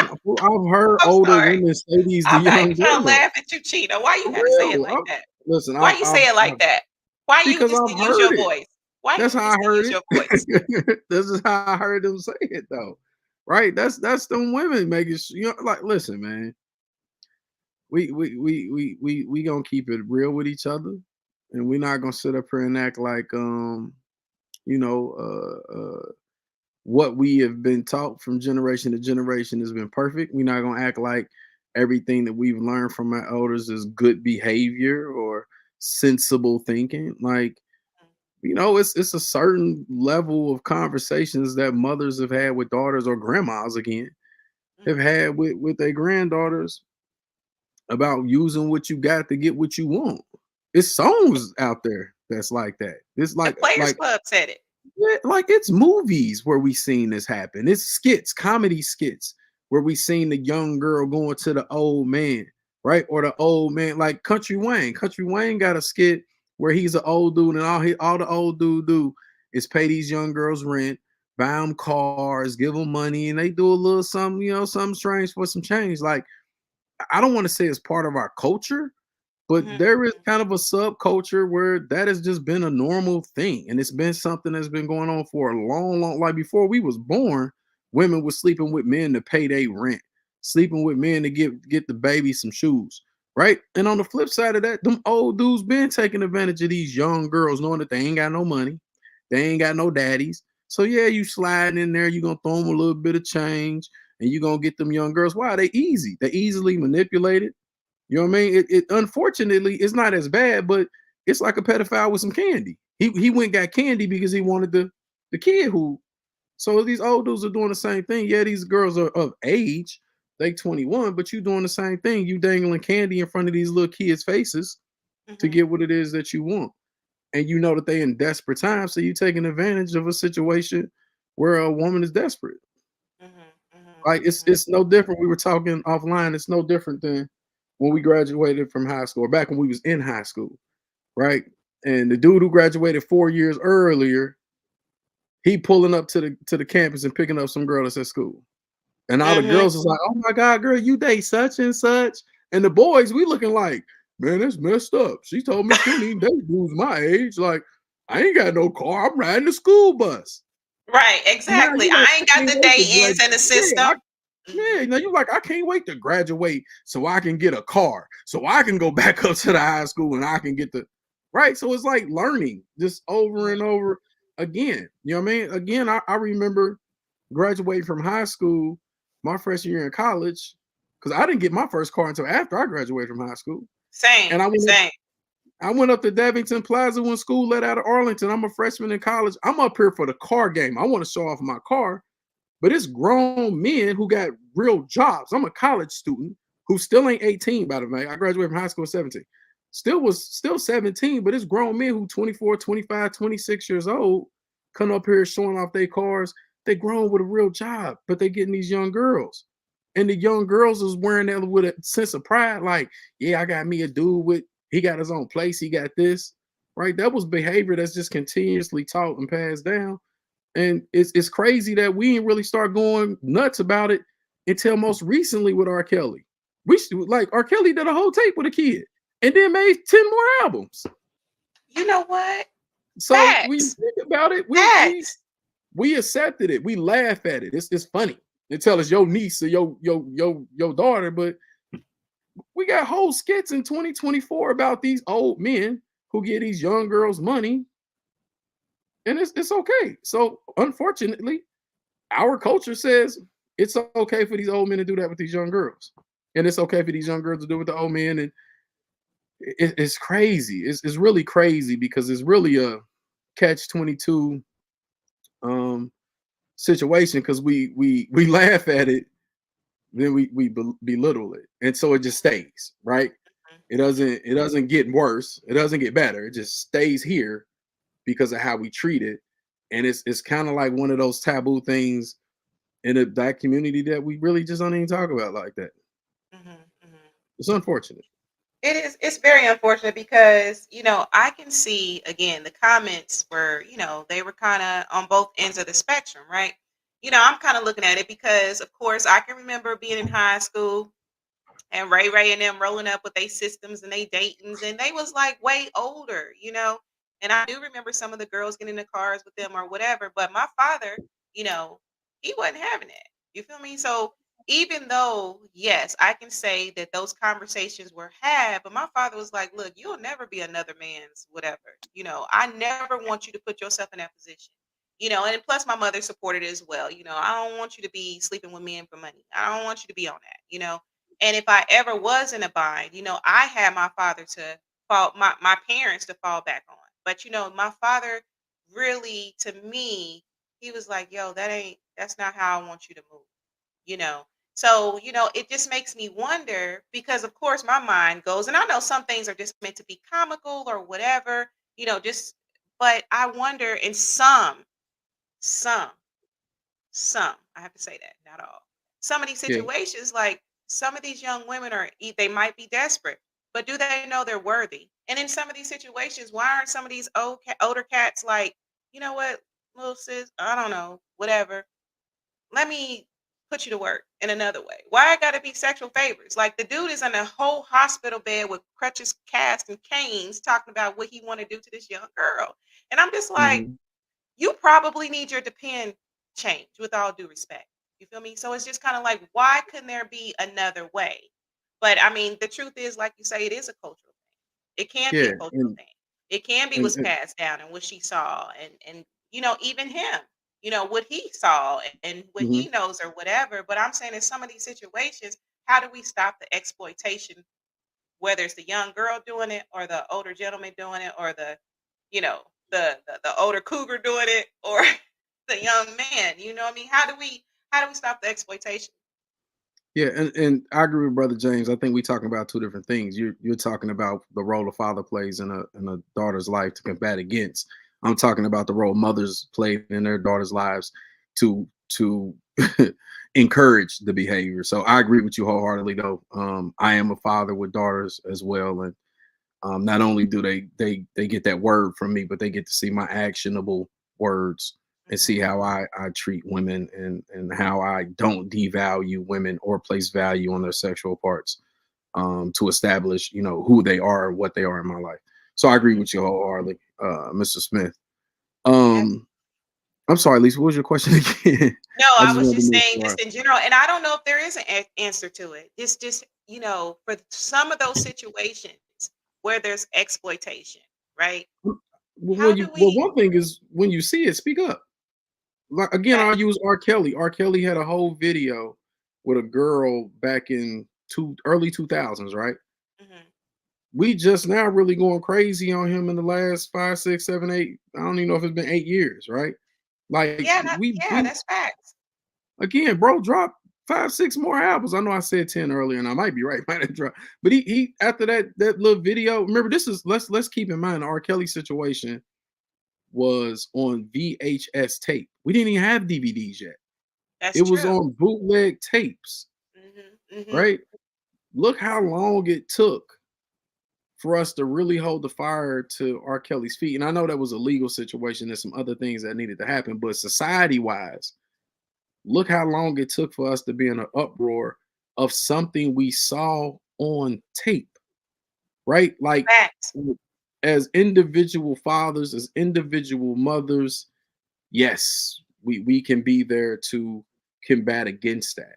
I've heard I'm older sorry. women say these to I'm not young even trying to girls. laugh at you, Cheetah. Why you For had to say it real. like that? Listen, Why you say it like that? Why you because just I've didn't use your heard it. voice? Why That's you how I just didn't heard use your voice? it. This is how I heard them say it though. Right? That's them women making like listen, man. We gonna keep it real with each other, and we're not gonna sit up here and act like you know what we have been taught from generation to generation has been perfect. We're not gonna act like everything that we've learned from our elders is good behavior or sensible thinking. Like, it's a certain level of conversations that mothers have had with daughters or grandmas again have Mm-hmm. had with their granddaughters about using what you got to get what you want. It's songs out there that's like that. It's The Players Club said it. yeah, like it's movies where we seen this happen. It's skits, comedy skits where we seen the young girl going to the old man, right? Or the old man, like Country Wayne. Country Wayne got a skit where he's an old dude, and all the old dude do is pay these young girls rent, buy them cars, give them money, and they do a little something, something strange for some change. Like I don't want to say it's part of our culture, but Mm-hmm. there is kind of a subculture where that has just been a normal thing, and it's been something that's been going on for a long, like before we was born. Women were sleeping with men to pay their rent, sleeping with men to get the baby some shoes, right? And on the flip side of that, them old dudes been taking advantage of these young girls, knowing that they ain't got no money, they ain't got no daddies. So yeah, you sliding in there, you gonna throw them a little bit of change, and you gonna get them young girls. Why? They easy, they easily manipulated. You know what I mean? It unfortunately it's not as bad, but it's like a pedophile with some candy. He went got candy because he wanted the kid who. So these old dudes are doing the same thing. Yeah, these girls are of age, they 21, but you doing the same thing. You dangling candy in front of these little kids' faces to Mm-hmm. get what it is that you want. And you know that they in desperate times, so you taking advantage of a situation where a woman is desperate. Mm-hmm. Mm-hmm. Like Mm-hmm. it's no different. We were talking offline. It's no different than when we graduated from high school, or back when we was in high school, right? And the dude who graduated 4 years earlier he pulling up to the campus and picking up some girl that's at school. And all the Mm-hmm. girls was like, "Oh my God, girl, you date such and such." And the boys, we looking like, "Man, that's messed up. She told me she don't even date dudes my age. Like, I ain't got no car. I'm riding the school bus." Right, Now exactly. you like, I I ain't got can't the wait to day ins graduate. in the Yeah, system. yeah. Mhm. Now you like, I can't wait to graduate so I can get a car, so I can go back up to the high school and I can get the right. So it's like learning just over and over again. You know what I mean? Again, I remember graduating from high school my freshman year in college because I didn't get my first car until after I graduated from high school. Same, And same. I went up to Devington Plaza when school let out of Arlington. I'm a freshman in college. I'm up here for the car game. I want to show off my car. But it's grown men who got real jobs. I'm a college student who still ain't 18, by the way. I graduated from high school at 17. Still 17, but it's grown men who 24, 25, 26 years old come up here showing off their cars. They grown with a real job, but they getting these young girls. And the young girls is wearing that with a sense of pride, like, yeah, I got me a dude with, he got his own place, he got this, right? That was behavior that's just continuously taught and passed down. And it's crazy that we didn't really start going nuts about it until most recently with R. Kelly. Like R. Kelly did a whole tape with a kid and then made 10 more albums. You know what? So we Facts. think about it, Facts. we accepted it. We laugh at it. It's funny. They tell us your niece or your daughter, but we got whole skits in 2024 about these old men who get these young girls money, and it's okay. So unfortunately, our culture says it's okay for these old men to do that with these young girls, and it's okay for these young girls to do it with the old men, and it's crazy. It's really crazy because it's really a catch 22 um, situation because we laugh at it, then we belittle it, and so it just stays right. It doesn't get worse. It doesn't get better. It just stays here because of how we treat it, and it's kind of like one of those taboo things in a black community that we really just don't even talk about like that. Mm-hmm, mm-hmm. It's unfortunate. It is. It's very unfortunate because I can see again the comments were they were kind of on both ends of the spectrum, right? I'm kind of looking at it because of course I can remember being in high school and Ray and them rolling up with they systems and they datings, and they was like way older. And I do remember some of the girls getting in the cars with them or whatever. But my father, you know, he wasn't having it. You feel me? So even though, yes, I can say that those conversations were had, but my father was like, "Look, you'll never be another man's whatever. I never want you to put yourself in that position." And plus my mother supported it as well. I don't want you to be sleeping with men for money. I don't want you to be on that. And if I ever was in a bind, I had my father to fall, my parents to fall back on. But my father really, to me, he was like, "Yo, that's not how I want you to move." You know. So, it just makes me wonder because of course my mind goes, and I know some things are just meant to be comical or whatever, just but I wonder in some I have to say that, not all. Some of these Yeah, situations, like some of these young women they might be desperate, but do they know they're worthy? And in some of these situations, why aren't some of these older cats like, you know what, little sis, I don't know, whatever. Let me put you to work in another way. Why I gotta be sexual favors? Like the dude is in a whole hospital bed with crutches, cast, and canes, talking about what he want to do to this young girl. And I'm just like, hmm you probably need your depend changed with all due respect. You feel me? So it's just kind of like, why couldn't there be another way? But I mean, the truth is, like you say, it is a cultural thing. It can be a yeah, cultural thing. It can be and, what's and passed down and what she saw and even him, what he saw and what he mhm. knows or whatever. But I'm saying in some of these situations, how do we stop the exploitation, whether it's the young girl doing it or the older gentleman doing it or you know, the older cougar doing it or the young man. You know what I mean? How do we stop the exploitation? Yeah, and I agree with Brother James. I think we're talking about two different things. You're talking about the role a father plays in a daughter's life to combat against. I'm talking about the role mothers play in their daughters' lives to encourage the behavior. So I agree with you wholeheartedly. Though I am a father with daughters as well, and not only do they get that word from me, but they get to see my actionable words and see Mhm. how I treat women, and how I don't devalue women or place value on their sexual parts, to establish, who they are, what they are in my life. So I agree Mhm. with you wholeheartedly, Mr. Smith. Yes. Um, I'm sorry, Lisa. What was your question again? No, I I just was wanted to just make saying sure. just in general, and I don't know if there is an answer to it. It's just, for some of those situations where there's exploitation, right? How do Well, we one thing is when you see it, speak up. Like again, that I'll use R. Kelly. R. Kelly had a whole video with a girl back in early 2000s, right? mhm. We just now really going crazy on him in the last 5, 6, 7, 8. I don't even know if it's been 8 years, right? Like Yeah, we that's facts. again, bro, dropped 5, 6 more albums. I know I said 10 earlier, and I might be right. Might have dropped, but he after that little video. Remember, this is let's keep in mind the R. Kelly situation was on VHS tape. We didn't even have DVDs yet. That's It was true. on bootleg tapes, Mhm. Mhm. right? Look how long it took for us to really hold the fire to R. Kelly's feet. And I know that was a legal situation. There's some other things that needed to happen, but society wise, look how long it took for us to be in an uproar of something we saw on tape, right? Like, Facts. as individual fathers, as individual mothers, yes, we can be there to combat against that.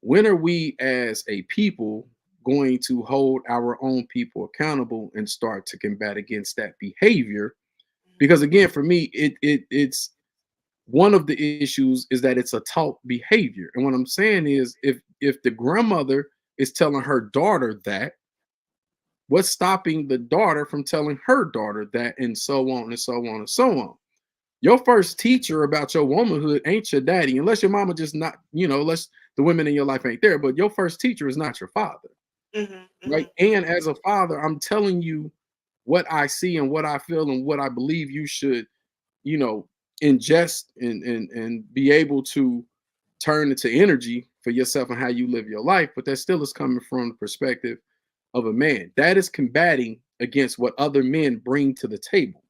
When are we as a people going to hold our own people accountable and start to combat against that behavior? Mhm. Because again, for me, it's one of the issues is that it's a taught behavior. And what I'm saying is if the grandmother is telling her daughter that, what's stopping the daughter from telling her daughter that, and so on and so on and so on? Your first teacher about your womanhood ain't your daddy, unless your mama just not, unless the women in your life ain't there. But your first teacher is not your father, Mhm. right? Mhm. And as a father, I'm telling you what I see and what I feel and what I believe you should, you know, ingest and be able to turn into energy for yourself and how you live your life. But that still is coming from the perspective of a man. That is combating against what other men bring to the table,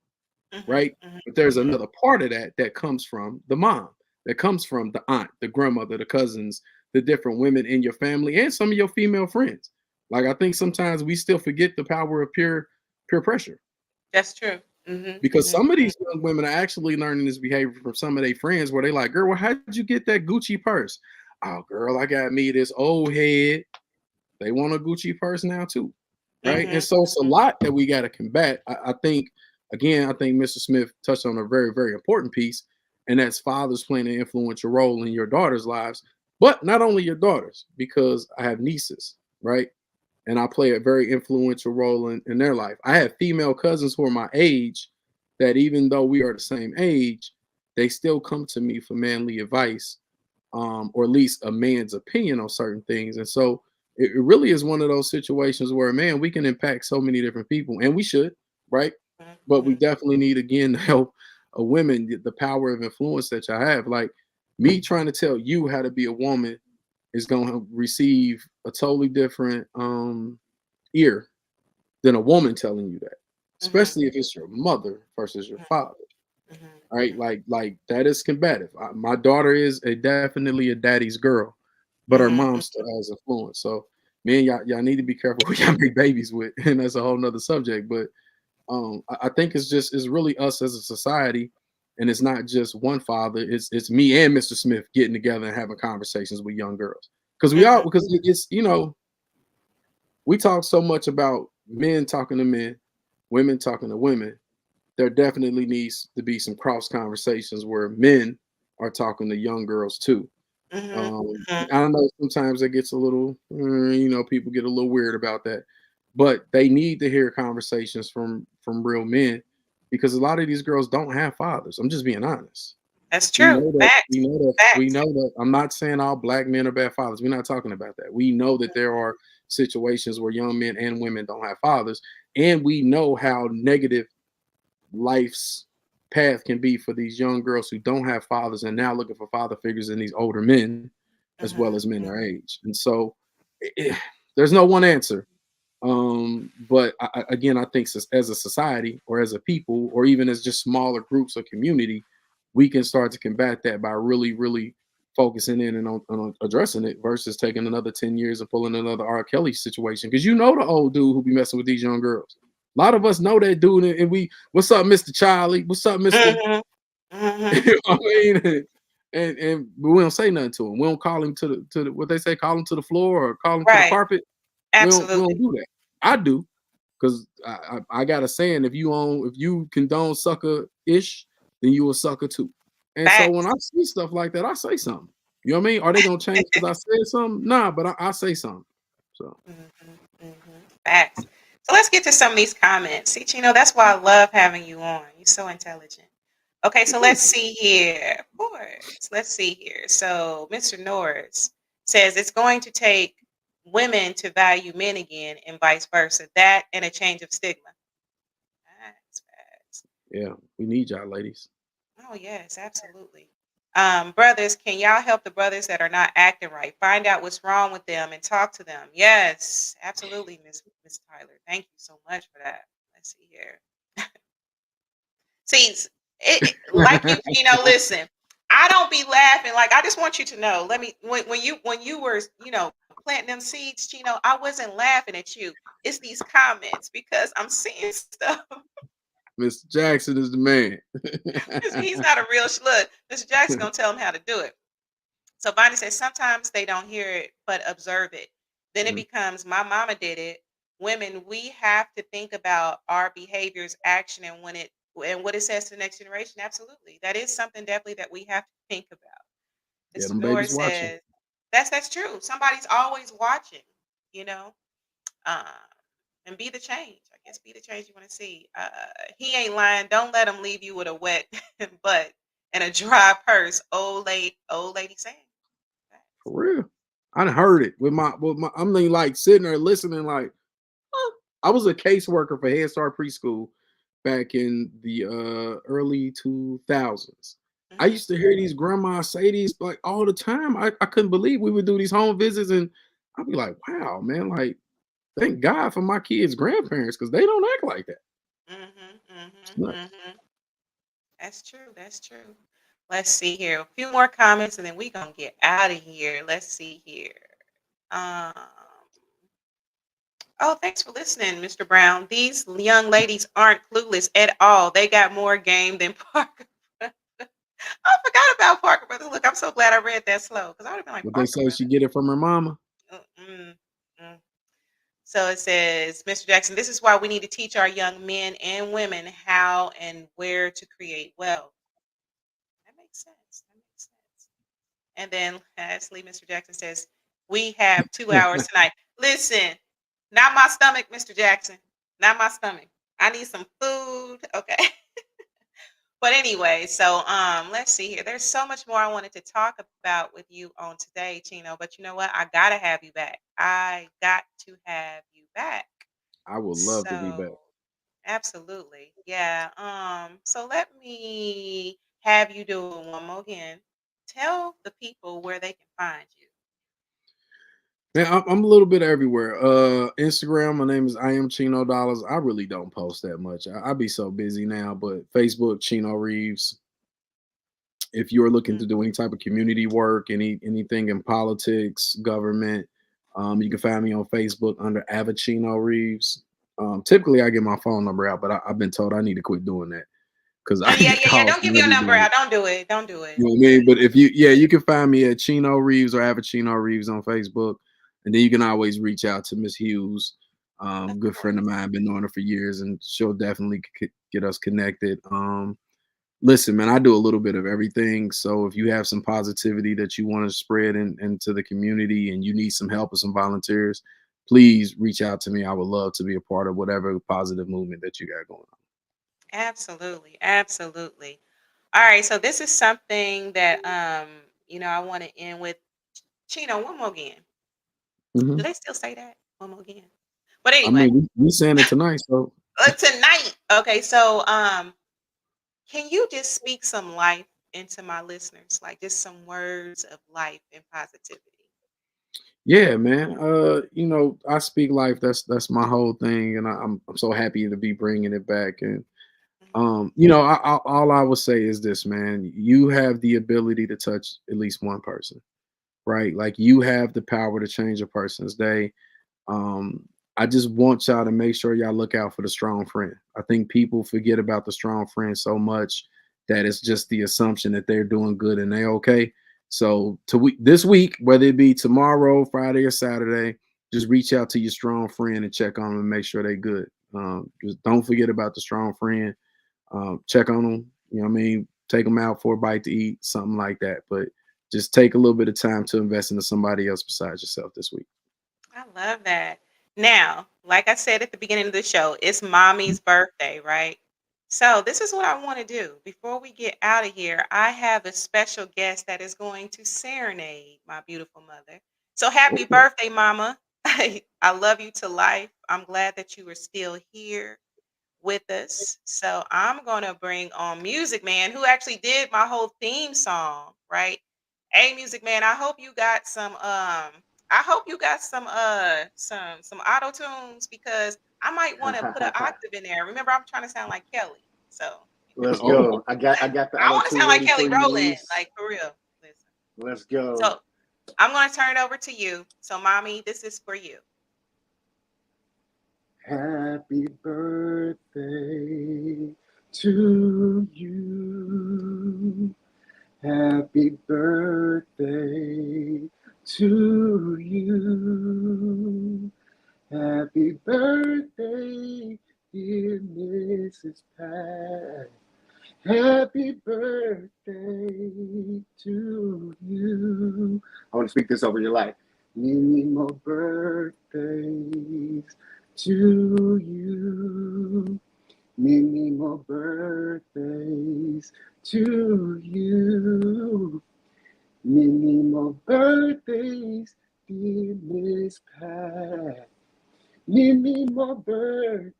Mhm. right? Mhm. But there's Mhm. another part of that that comes from the mom, that comes from the aunt, the grandmother, the cousins, the different women in your family, and some of your female friends. Like I think sometimes we still forget the power of peer pressure, That's true. Mhm. because Mhm. some of these young women are actually learning this behavior from some of their friends, where they like, girl, well, how'd you get that Gucci purse? Oh, girl, I got me this old head. They want a Gucci purse now too, right? And Mhm. so it's a Mhm. lot that we got to combat. I think, again, I think Mr. Smith touched on a very, very important piece, and that's fathers playing an influential role in your daughters' lives, but not only your daughters, because I have nieces, right? And I play a very influential role in their life. I have female cousins who are my age that, even though we are the same age, they still come to me for manly advice, or at least a man's opinion on certain things. And so it really is one of those situations where, man, we can impact so many different people, and we should, right? Mhm. But we Mhm. definitely need, again, the help of women, the power of influence that y'all have. Like me trying to tell you how to be a woman is going to receive a totally different ear than a woman telling you that, Mhm. especially if it's your mother versus your Mhm. father. Mhm. Right, Mhm. like that is combative. My daughter is definitely a daddy's girl, but her Mhm. mom still Mhm. has influence. So, man, y'all need to be careful who y'all make babies with, and that's a whole nother subject. But I think it's really us as a society, and it's not just one father. It's me and Mr. Smith getting together and having conversations with young girls, because Mhm. it's we talk so much about men talking to men, women talking to women. There definitely needs to be some cross conversations where men are talking to young girls too. Mhm. Mhm. I don't know. Sometimes it gets a little, people get a little weird about that, but they need to hear conversations from real men, because a lot of these girls don't have fathers. I'm just being honest. That's We true. know that. We Facts. know that. We Facts. know that. I'm not saying all black men are bad fathers. We're not talking about that. We know that there are situations where young men and women don't have fathers, and we know how negative life's path can be for these young girls who don't have fathers and now looking for father figures in these older men, as well Mhm. as men Mhm. their age. And so there's no one answer. But again, I think as a society or as a people or even as just smaller groups or community, we can start to combat that by really, really focusing in and on addressing it versus taking another 10 years and pulling another R. Kelly situation. Because you know the old dude who be messing with these young girls. A lot of us know that dude, and we, what's up, Mr. Charlie? What's up, Mr. Mhm. Mhm. You know what I mean? And but we don't say nothing to him. We don't call him to the what they say, call him to the floor or call him to the Right. carpet. We don't Absolutely. do that. I do because I got a saying: if you condone sucker ish, then you a sucker too. And so when Facts. I see stuff like that, I say something. You know what I mean? Are they gonna change because I said something? Nah, but I say something. So Mhm. Mhm. Facts. So let's get to some of these comments. See, Chino, that's why I love having you on. You're so intelligent. Okay, well, so thank let's see here. Of course. Let's see here. So Mr. Norris says it's going to take women to value men again and vice versa. That and a change of stigma. Facts, facts. you. Yeah, we need y'all, ladies. Oh, yes, absolutely. Brothers, can y'all help the brothers that are not acting right? Find out what's wrong with them and talk to them. Yes, absolutely, Miss Tyler. Thank you so much for that. Let's see here. See, like you know, listen. I don't be laughing. Like I just want you to know. Let me when you were planting them seeds, I wasn't laughing at you. It's these comments because I'm seeing stuff. Mr. Jackson is the man. He's not a real look. Mr. Jackson's gonna tell him how to do it. So Bonnie says sometimes they don't hear it but observe it. Then it Mhm. becomes my mama did it. Women, we have to think about our behaviors, action, and what it says to the next generation. Absolutely, that is something definitely that we have to think about. Yeah, Mr. them Norris babies watching. says that's true. Somebody's always watching. You know, um, and be the change. I guess be the change you want to see. He ain't lying. Don't let him leave you with a wet butt and a dry purse. Old lady saying. For real. I done heard it with my I'm like sitting there listening like, huh. I was a caseworker for Head Start preschool back in the early 2000s. I Mhm. used to hear these grandmas say these like all the time. I couldn't believe we would do these home visits and I'd be like, wow, man, like thank God for my kids' grandparents because they don't act like that. Mhm. It's Mhm. nuts. Mhm. That's true. That's true. Let's see here. A few more comments, and then we gonna get out of here. Let's see here. Um. Oh, thanks for listening, Mr. Brown. These young ladies aren't clueless at all. They got more game than Parker. I forgot about Parker Brothers. Look, I'm so glad I read that slow because I would have been like But they Parker say she Brothers. get it from her mama. Mm, mm. So it says, Mr. Jackson, this is why we need to teach our young men and women how and where to create wealth. That makes sense. That makes sense. And then lastly, Mr. Jackson says, we have 2 hours tonight. Listen, not my stomach, Mr. Jackson. Not my stomach. I need some food. Okay. But anyway, so let's see here. There's so much more I wanted to talk about with you on today, Chino. But you know what? I gotta have you back. I got to have you back. I would love to be So back. absolutely. Yeah. So let me have you do it one more again. Tell the people where they can find you. Man, I'm a little bit everywhere. Instagram, my name is I am Chino Dollars. I really don't post that much. I be so busy now, but Facebook, Chino Reeves. If you're looking Mm. to do any type of community work, anything in politics, government, you can find me on Facebook under Avicino Reeves. Typically, I get my phone number out, but I've been told I need to quit doing that because I Yeah, get yeah, yeah. calls Don't give from your number everybody. out. Don't do it. Don't do it. You know what I mean? But if you, yeah, you can find me at Chino Reeves or Avicino Reeves on Facebook, and then you can always reach out to Miss Hughes, Of good friend of course. mine, been knowing her for years, and she'll definitely get us connected. Listen, man, I do a little bit of everything. So if you have some positivity that you want to spread into the community, and you need some help or some volunteers, please reach out to me. I would love to be a part of whatever positive movement that you got going Absolutely. Absolutely. All right. So this is something that I want to end with. Chino, one more again. on. Do they still say that? One more again. But I anyway, mean, we saying it tonight, so tonight. Okay, so can you just speak some life into my listeners? Like just some words of life and positivity. yeah, man. I speak life. That's my whole thing, and I'm so happy to be bringing it back. And all I would say is this, man. You have the ability to touch at least one person, right? Like you have the power to change a person's day. Um, I just want y'all to make sure y'all look out for the strong friend. I think people forget about the strong friend so much that it's just the assumption that they're doing good and they okay. So this week, whether it be tomorrow, Friday, or Saturday, just reach out to your strong friend and check on them and make sure they're good. Just don't forget about the strong friend. Check on them. You know what I mean? Take them out for a bite to eat, something like that. But just take a little bit of time to invest into somebody else besides yourself this week. I love that. Now, like I said at the beginning of the show, it's mommy's birthday, right? So, this is what I want to do. Before we get out of here, I have a special guest that is going to serenade my beautiful mother. So, happy Okay. birthday, mama. I love you to life. I'm glad that you are still here with us. So I'm gonna bring on Music Man, who actually did my whole theme song, right? Hey, Music Man, I hope you got some auto tunes because I might want to put an octave in there. Remember, I'm trying to sound like Kelly. So Let's Oh, go. I got the I auto want to tune sound like ready Kelly for you, Rowland, Lise. like for real. Listen. Let's go. So I'm gonna turn it over to you. So mommy, this is for you. Happy birthday to you. Happy birthday to you. Happy birthday, dear Mrs. Pat. Happy birthday to you. I want to speak this over your life. Many more birthdays to you. Many more birthdays to you. Many more birthdays, dear Miss Pat. Many more birthdays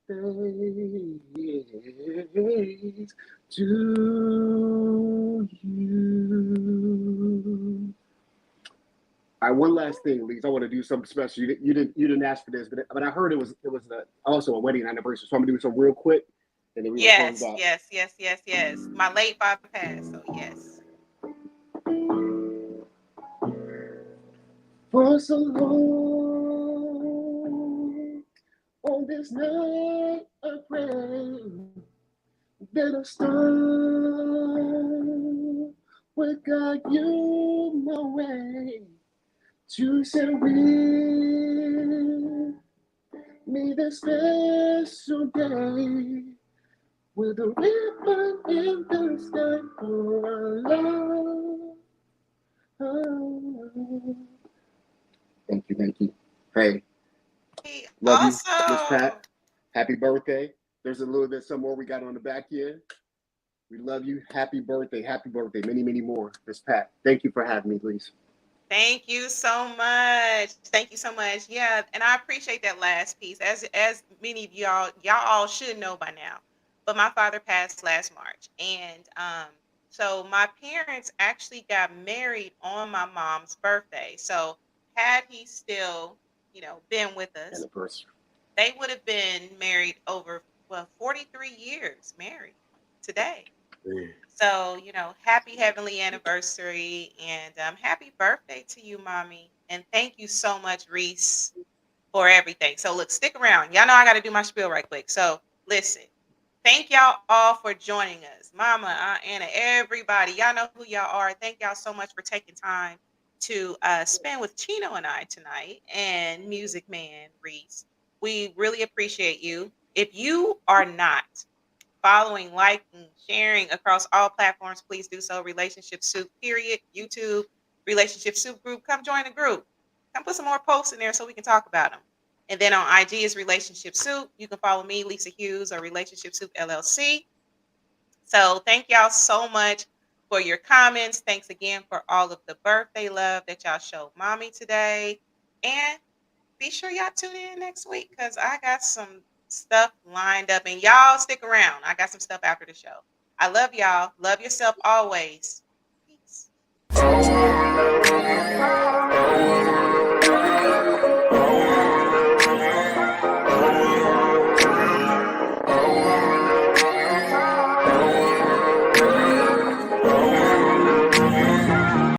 to you. All right, one last thing, Lise. I want to do something special. You didn't ask for this, but I heard it was also a wedding anniversary. So I'm gonna do some real quick, and then we're gonna close Yes, out. yes, yes, yes, yes. My late father passed, so yes. For so long on this night I pray that a star will guide you my way to share with me this special day with a ribbon in the sky for our love. Thank you, thank you. Hey, Hey, love you, Miss awesome. Pat. Happy birthday. There's a little bit some more we got on the back end. We love you. Happy birthday. Happy birthday. Many, many more. Miss Pat. Thank you for having me, please. Thank you so much. Thank you so much. Yeah, and I appreciate that last piece. As many of y'all all should know by now. But my father passed last March. And so my parents actually got married on my mom's birthday. So had he still, been with us, Anniversary. they would have been married over 43 years married today. man. So, happy heavenly anniversary and happy birthday to you, mommy. And thank you so much, Reese, for everything. So, look, stick around. Y'all know I got to do my spiel right quick. So, listen, thank y'all all for joining us. Mama, Anna, everybody. Y'all know who y'all are. Thank y'all so much for taking time to spend with Chino and I tonight and Music Man, Reese. We really appreciate you. If you are not following, liking, sharing across all platforms, please do so. Relationship Soup, period. YouTube, Relationship Soup Group. Come join the group. Come put some more posts in there so we can talk about them. And then on IG is Relationship Soup. You can follow me, Lisa Hughes, or Relationship Soup LLC. So thank y'all so much for your comments. Thanks again for all of the birthday love that y'all showed mommy today. And be sure y'all tune in next week because I got some stuff lined up. And y'all stick around. I got some stuff after the show. I love y'all. Love yourself always. Peace.